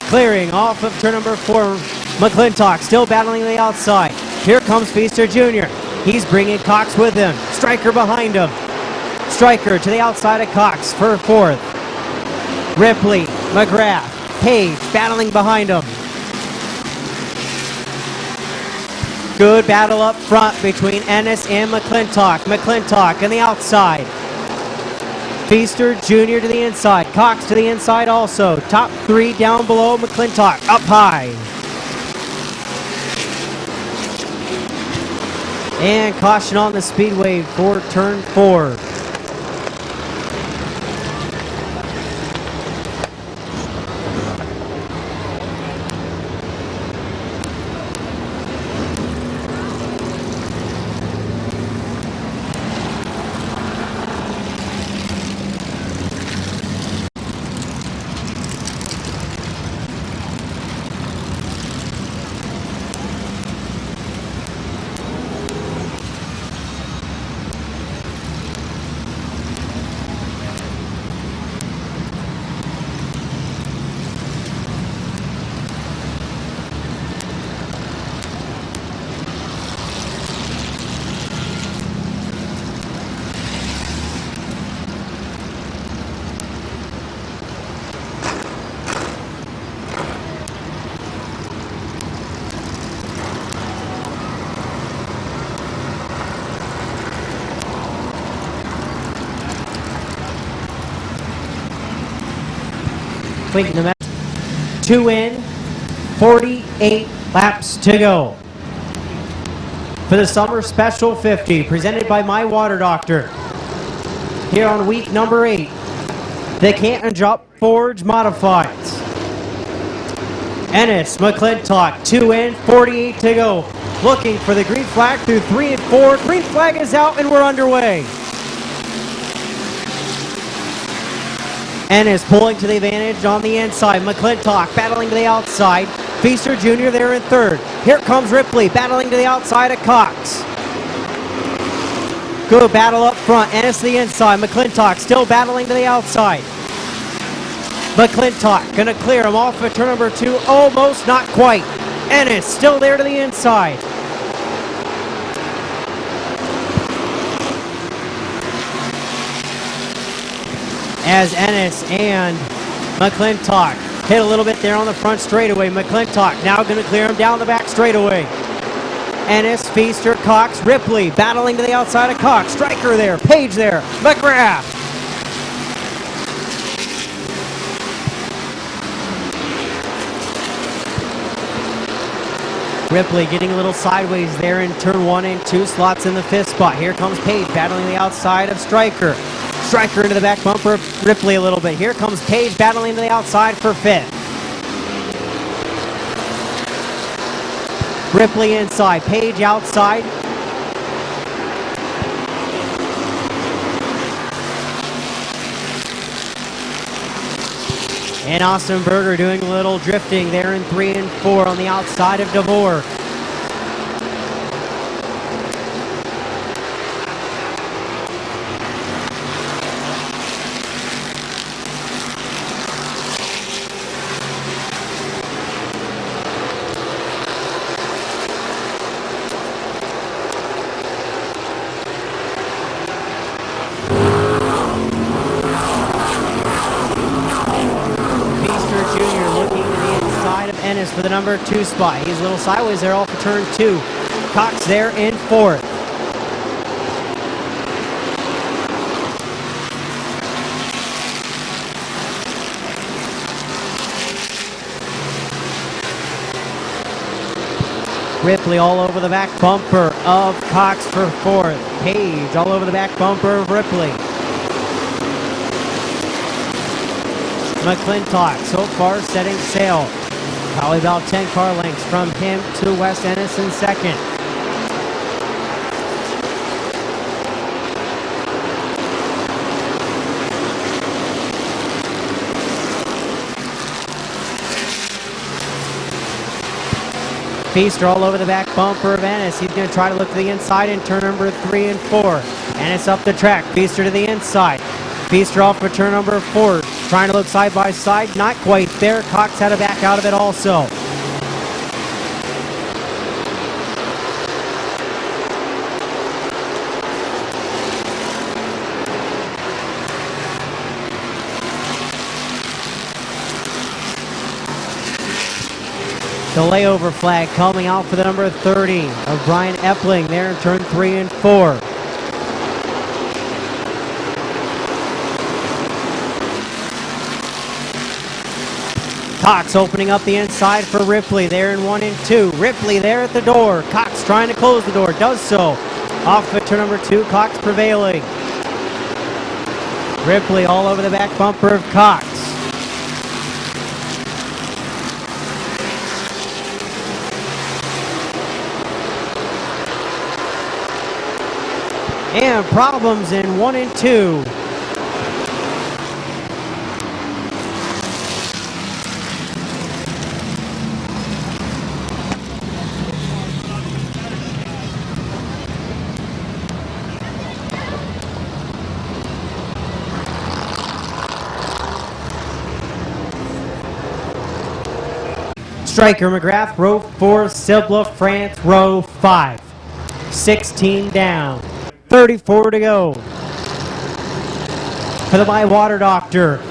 clearing off of turn number 4. McClintock still battling to the outside. Here comes Feaster Jr. He's bringing Cox with him. Stryker behind him. Stryker to the outside of Cox for 4th. Ripley, McGrath, Page battling behind him. Good battle up front between Ennis and McClintock. McClintock on the outside. Feaster Jr. to the inside. Cox to the inside also. Top 3 down below. McClintock up high. And caution on the speedway for turn 4. Waiting the match. 2 in, 48 laps to go. For the Summer Special 50, presented by My Water Doctor. Here on week number 8, the Canton Drop Forge Modifieds. Ennis, McClintock, 2 in, 48 to go. Looking for the green flag through 3 and 4. Green flag is out and we're underway. Ennis pulling to the advantage on the inside. McClintock battling to the outside. Feaster Jr. there in 3rd. Here comes Ripley battling to the outside of Cox. Good battle up front. Ennis to the inside. McClintock still battling to the outside. McClintock gonna clear him off of turn number 2. Almost, not quite. Ennis still there to the inside. As Ennis and McClintock hit a little bit there on the front straightaway. McClintock now going to clear him down the back straightaway. Ennis, Feaster, Cox, Ripley battling to the outside of Cox. Stryker there, Page there, McGrath. Ripley getting a little sideways there in turn 1 and 2, slots in the 5th spot. Here comes Page battling the outside of Stryker. Stryker into the back bumper of Ripley a little bit. Here comes Page battling to the outside for 5th. Ripley inside, Page outside. And Austin Berger doing a little drifting there in 3 and 4 on the outside of DeVore. Ennis for the number 2 spot. He's a little sideways there off of turn 2. Cox there in 4th. Ripley all over the back bumper of Cox for 4th. Page all over the back bumper of Ripley. McClintock so far setting sail. Probably about 10 car lengths from him to West Ennis in 2nd. Feaster all over the back bumper of Ennis. He's going to try to look to the inside in turn number 3 and 4. Ennis up the track. Feaster to the inside. Feaster off for turn number 4. Trying to look side by side. Not quite there. Cox had to back out of it also. The layover flag coming out for the number 30 of Brian Epling there in turn 3 and 4. Cox opening up the inside for Ripley there in 1 and 2. Ripley there at the door. Cox trying to close the door. Does so. Off at turn number 2. Cox prevailing. Ripley all over the back bumper of Cox. And problems in 1 and 2. Stryker McGrath, row 4, Sibla France, row 5. 16 down. 34 to go. For the Bywater Doctor.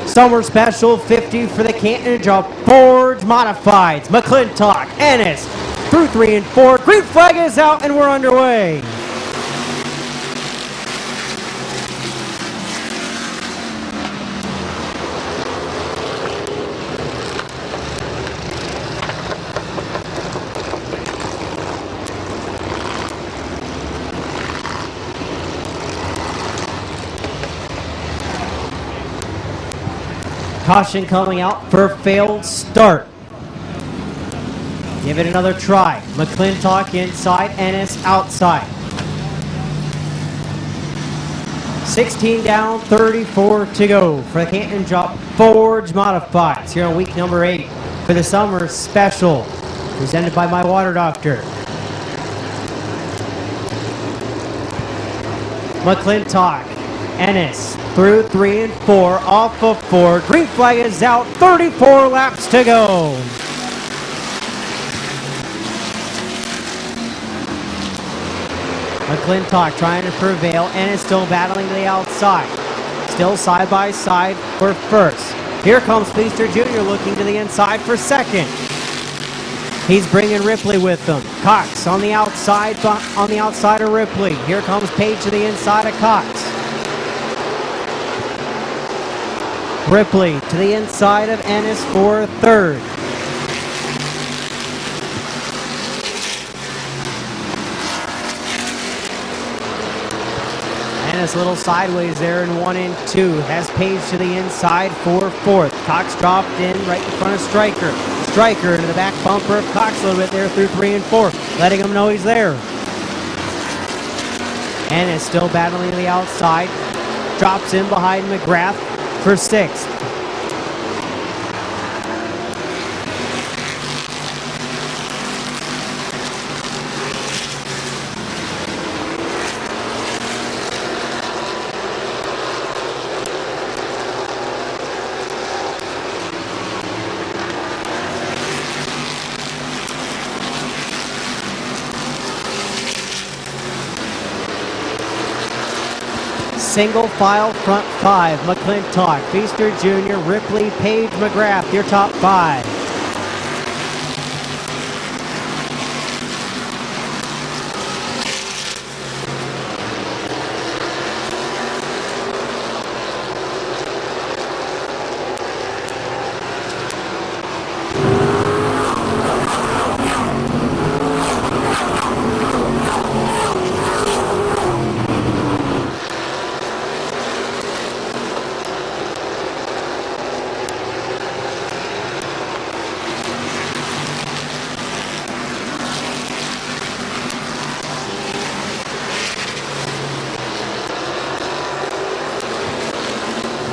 Summer Special 50 for the Canton Job Forge Modifieds. McClintock, Ennis through 3 and 4. Green flag is out and we're underway. Caution coming out for failed start. Give it another try. McClintock inside, Ennis outside. 16 down, 34 to go for the Canton Drop Forge Modifieds here on week number 8 for the Summer Special, presented by My Water Doctor. McClintock, Ennis through 3 and 4, off of 4. Green flag is out, 34 laps to go. McClintock trying to prevail. Ennis still battling to the outside. Still side by side for first. Here comes Feaster Jr. looking to the inside for second. He's bringing Ripley with him. Cox on the outside of Ripley. Here comes Page to the inside of Cox. Ripley to the inside of Ennis for third. Ennis a little sideways there in 1 and 2. Has Page to the inside for fourth. Cox dropped in right in front of Stryker. Stryker into the back bumper of Cox a little bit there through 3 and 4. Letting him know he's there. Ennis still battling to the outside. Drops in behind McGrath for sixth. Single file front 5. McClintock, Feaster Jr., Ripley, Page, McGrath, your top 5.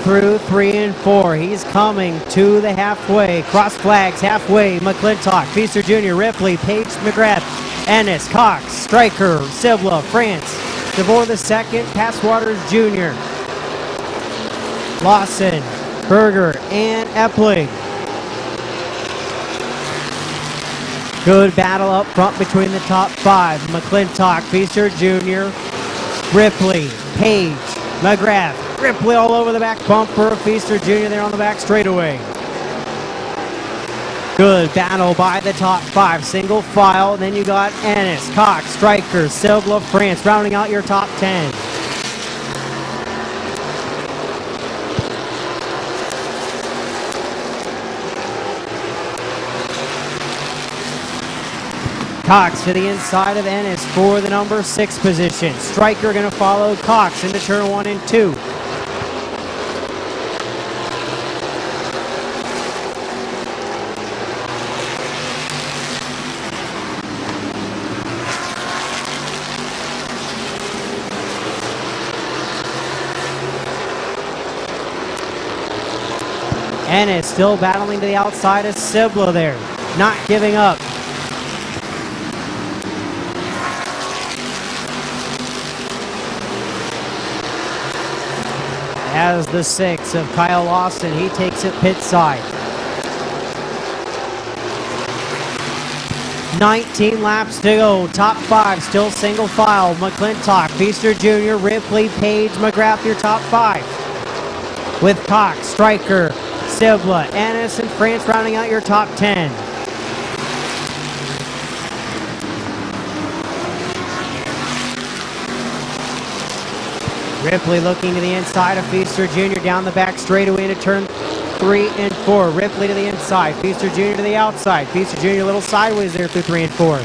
through 3 and 4. He's coming to the halfway. Cross flags halfway. McClintock, Feaster Jr., Ripley, Page, McGrath, Ennis, Cox, Stryker, Sibla, France, DeVore the second, Passwaters Jr., Lawson, Berger, and Epling. Good battle up front between the top 5. McClintock, Feaster Jr., Ripley, Page, McGrath, Ripley all over the back bumper. Feaster Jr. there on the back straightaway. Good battle by the top 5. Single file. Then you got Ennis, Cox, Stryker, Silva, France rounding out your top 10. Cox to the inside of Ennis for the number 6 position. Stryker going to follow Cox into turn 1 and 2. Ennis still battling to the outside of Sibla there, not giving up. As the 6 of Kyle Lawson, he takes it pit side. 19 laps to go. Top 5 still single file. McClintock, Feaster Jr., Ripley, Page, McGrath, your top 5. With Cox, Stryker, Sibla, Ennis, and France rounding out your top 10. Ripley looking to the inside of Feaster Jr. down the back straightaway into turn 3 and 4. Ripley to the inside, Feaster Jr. to the outside. Feaster Jr. a little sideways there through 3 and 4.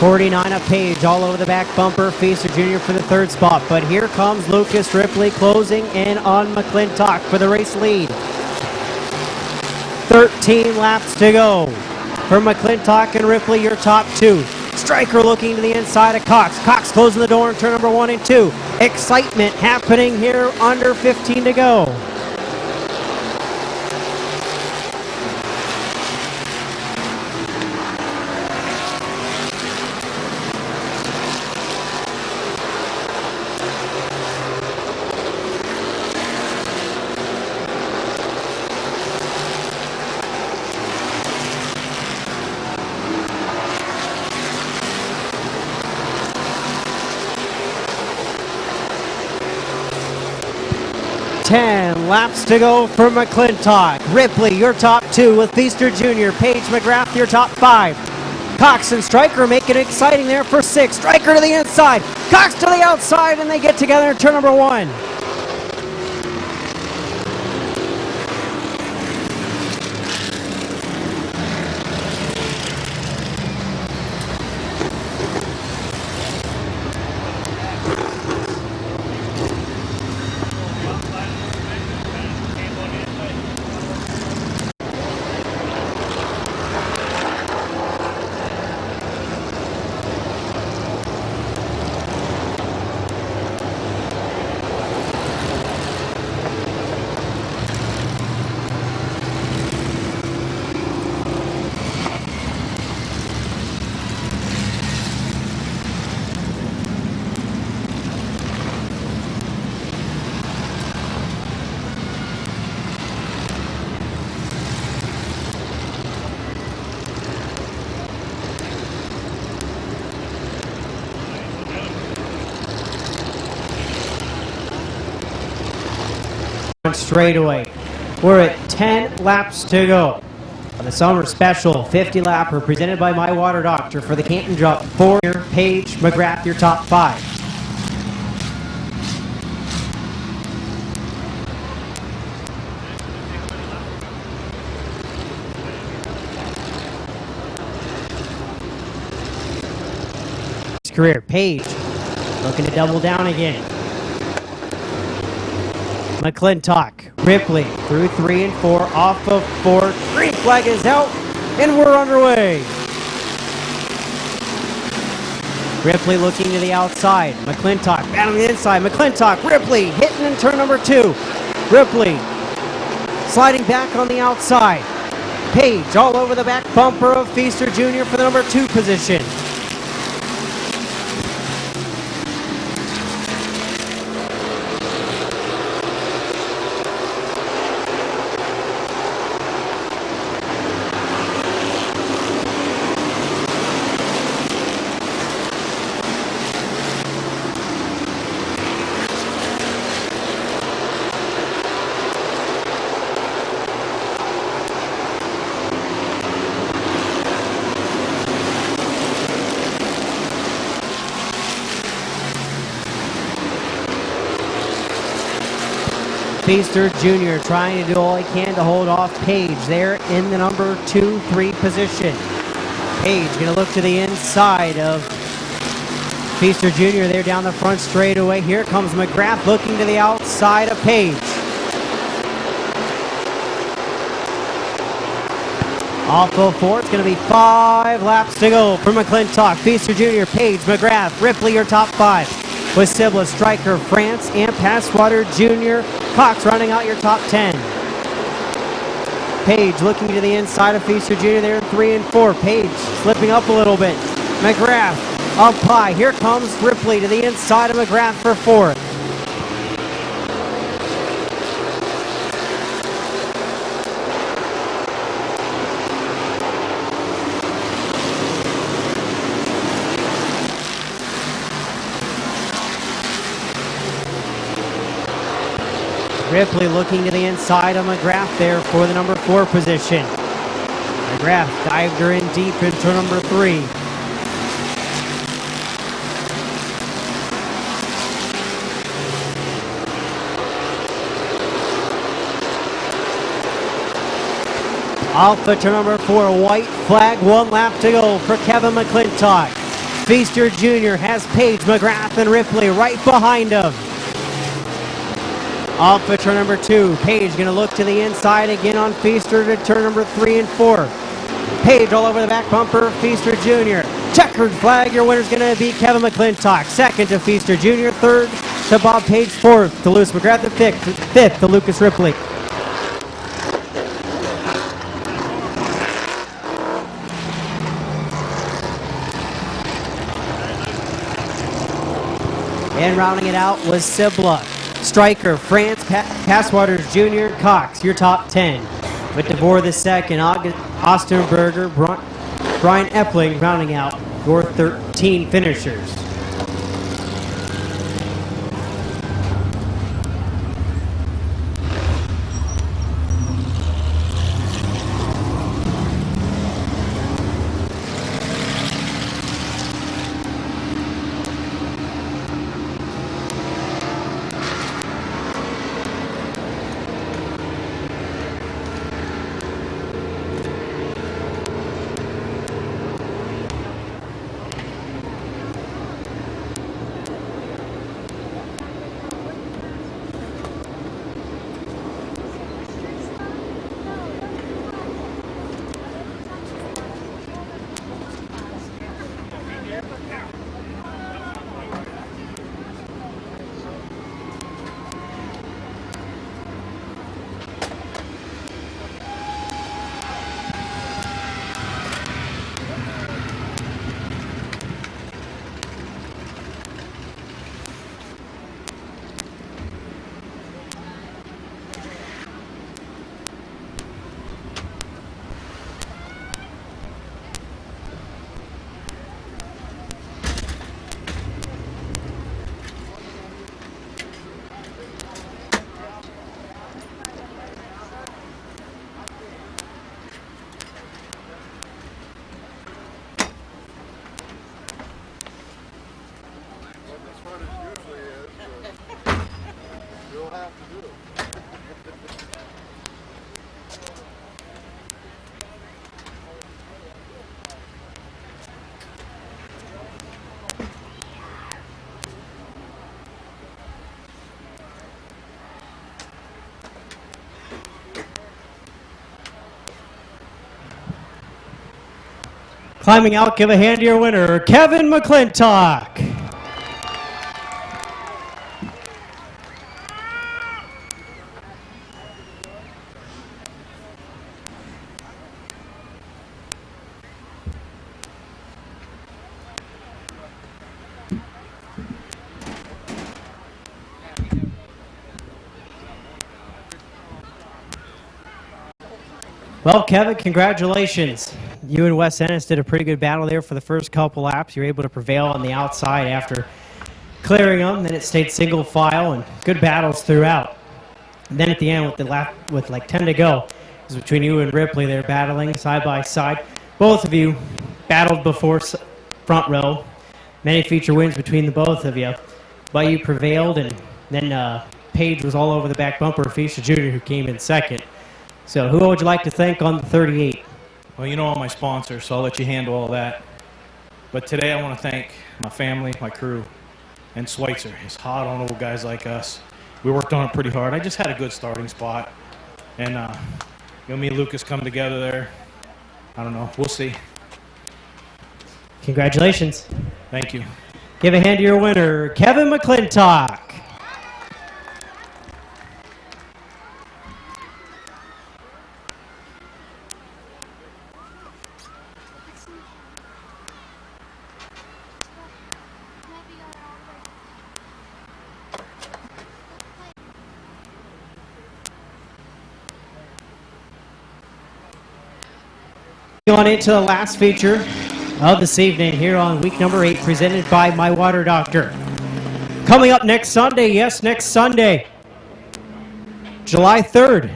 .49 a Page all over the back bumper. Feaster Jr. for the 3rd spot. But here comes Lucas Ripley closing in on McClintock for the race lead. 13 laps to go. For McClintock and Ripley, your top 2. Stryker looking to the inside of Cox. Cox closing the door in turn number 1 and 2. Excitement happening here under 15 to go. Laps to go for McClintock. Ripley, your top 2 with Feaster Jr. Page, McGrath, your top 5. Cox and Stryker make it exciting there for 6. Stryker to the inside. Cox to the outside, and they get together in turn number 1. straightaway. We're at 10 laps to go. On the summer special 50 lapper presented by My Water Doctor for the Canton Drop 4, Paige McGrath, your top 5. Career. Page looking to double down again. McClintock, Ripley through 3 and 4, off of 4. Green flag is out, and we're underway. Ripley looking to the outside. McClintock battling the inside. McClintock, Ripley hitting in turn number 2. Ripley sliding back on the outside. Page all over the back bumper of Feaster Jr. for the number 2 position. Feaster Jr. trying to do all he can to hold off Page there in the number 2-3 position. Page going to look to the inside of Feaster Jr. there down the front straightaway. Here comes McGrath looking to the outside of Page. Off of 4, it's going to be 5 laps to go for McClintock. Feaster Jr., Page, McGrath, Ripley, your top 5. With Sibla, Stryker, France, and Passwater Jr. Cox rounding out your top 10. Page looking to the inside of Feaster Jr. there in 3 and 4. Page slipping up a little bit. McGrath up high. Here comes Ripley to the inside of McGrath for 4th. Ripley looking to the inside of McGrath there for the number 4 position. McGrath dived her in deep into number 3. Alpha to number 4, white flag, 1 lap to go for Kevin McClintock. Feaster Jr. has Page, McGrath, and Ripley right behind him. Off for turn number 2. Page going to look to the inside again on Feaster to turn number 3 and 4. Page all over the back bumper, Feaster Jr. Checkered flag, your winner's going to be Kevin McClintock. 2nd to Feaster Jr., 3rd to Bob Page, 4th to Lewis McGrath, and 5th to Lucas Ripley. And rounding it out was Sibla, Stryker, France, Passwaters Jr., Cox, your top 10. With DeVore the second, Austin Berger, Brian Epling rounding out your 13 finishers. Climbing out, give a hand to your winner, Kevin McClintock. Well, Kevin, congratulations. You and Wes Ennis did a pretty good battle there for the first couple laps. You were able to prevail on the outside after clearing them. Then it stayed single file and good battles throughout. And then at the end, with the lap with like 10 to go, it was between you and Ripley. They're battling side by side. Both of you battled before front row. Many feature wins between the both of you, but you prevailed. And then Page was all over the back bumper of Fisher Jr., who came in second. So who would you like to thank on the 38? Well, you know all my sponsors, so I'll let you handle all that. But today I want to thank my family, my crew, and Schweitzer. He's hard on old guys like us. We worked on it pretty hard. I just had a good starting spot. And me and Lucas come together there. I don't know. We'll see. Congratulations. Thank you. Give a hand to your winner, Kevin McClintock. On into the last feature of this evening here on week number 8, presented by My Water Doctor. Coming up next Sunday, yes, next Sunday, July 3rd,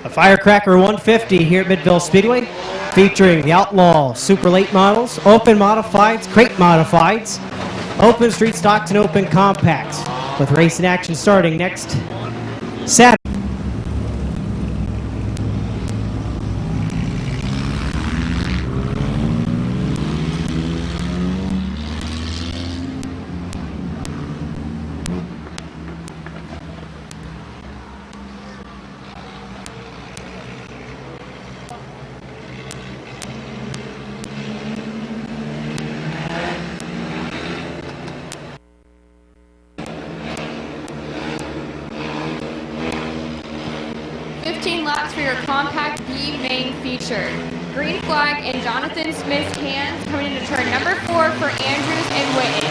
a Firecracker 150 here at Midvale Speedway, featuring the Outlaw Super Late models, Open Modifieds, Crate Modifieds, Open Street Stocks, and Open Compacts, with racing action starting next Saturday. For your Compact B main feature. Green flag in Jonathan Smith's hands, coming into turn number 4 for Andrews and Witten.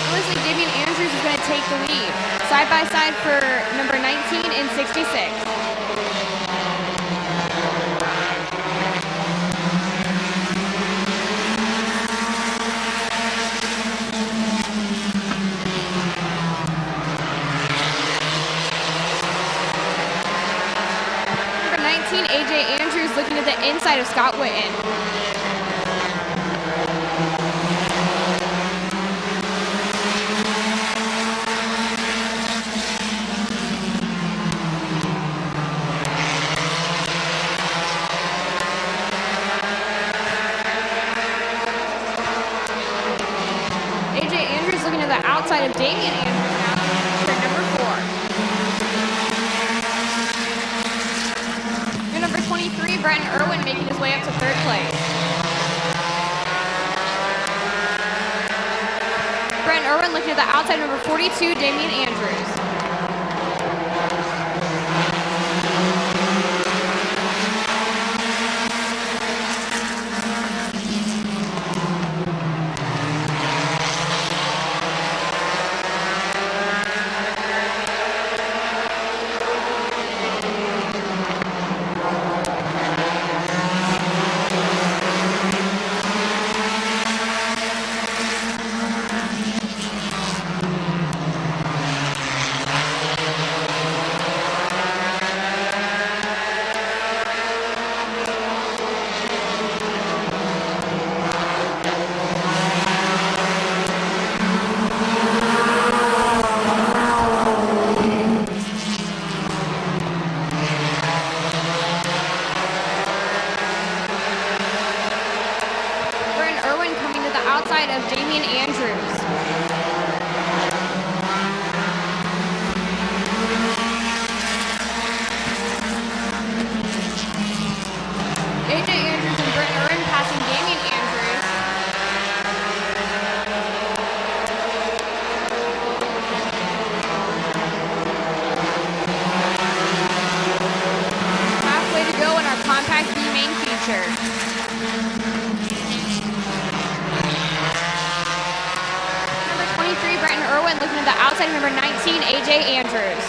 It looks like Damian Andrews is going to take the lead. Side by side for number 19 and 66. AJ Andrews looking at the inside of Scott Witten. AJ Andrews looking to the outside of Damian Andrews now for number 4. Number 23, Brenton Irwin making his way up to 3rd place. Brenton Irwin looking at the outside, number 42, Damian Andrews. number 19, AJ Andrews.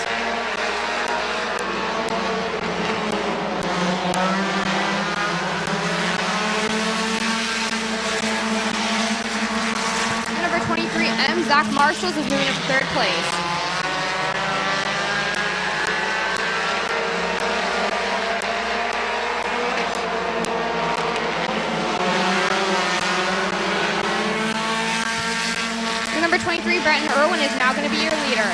Number 23, Zach Marshalls is moving up to third place. Number 23, Brenton Irwin is now going to be your leader.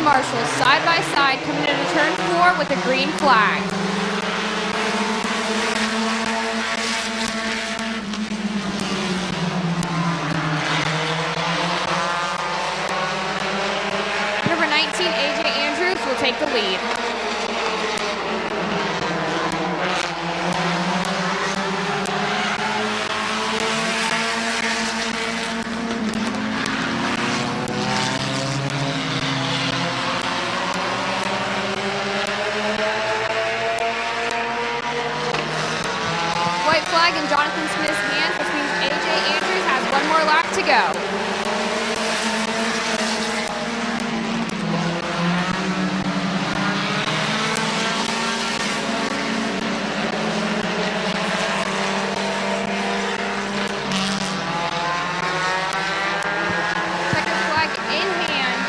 Marshall side by side coming into turn 4 with a green flag. Number 19, AJ Andrews will take the lead. Flag in Jonathan Smith's hands, which means AJ Andrews has one more lap to go. Checkered flag in hand.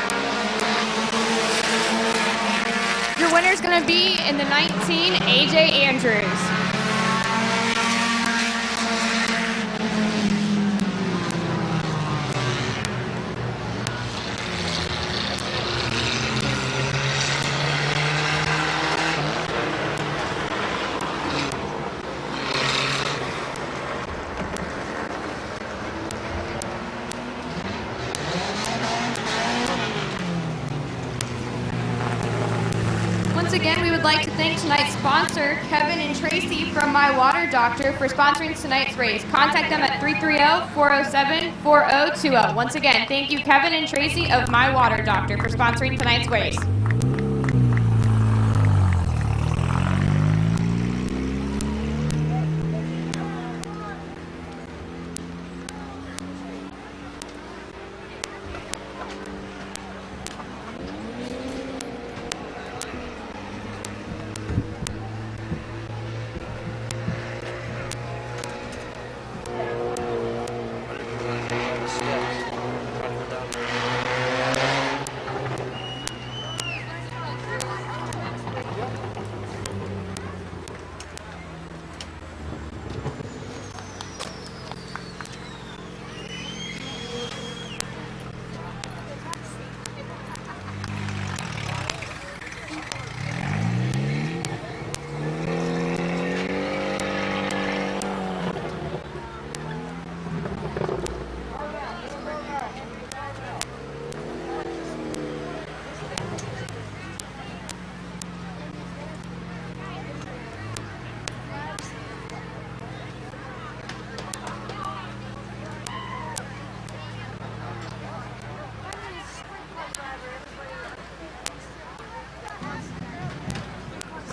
Your winner is going to be in the 19, AJ Andrews. Once again, we would like to thank tonight's sponsor, Kevin and Tracy from My Water Doctor, for sponsoring tonight's race. Contact them at 330-407-4020. Once again, thank you, Kevin and Tracy of My Water Doctor, for sponsoring tonight's race.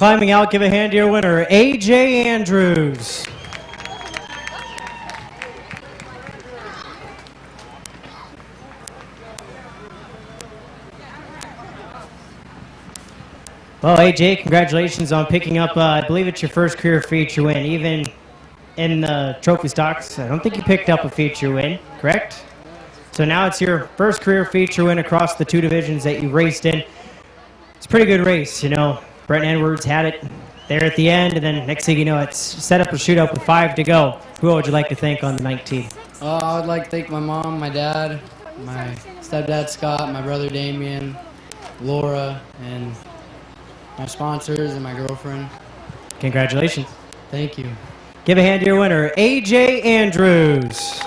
Climbing out, give a hand to your winner, AJ Andrews. Well, AJ, congratulations on picking up, I believe it's your first career feature win. Even in the trophy stocks, I don't think you picked up a feature win, correct? So now it's your first career feature win across the 2 divisions that you raced in. It's a pretty good race, you know. Brent Edwards had it there at the end, and then next thing you know, it's set up a shootout with 5 to go. Who would you like to thank on the 19th? I would like to thank my mom, my dad, my stepdad Scott, my brother Damien, Laura, and my sponsors and my girlfriend. Congratulations. Thank you. Give a hand to your winner, AJ Andrews.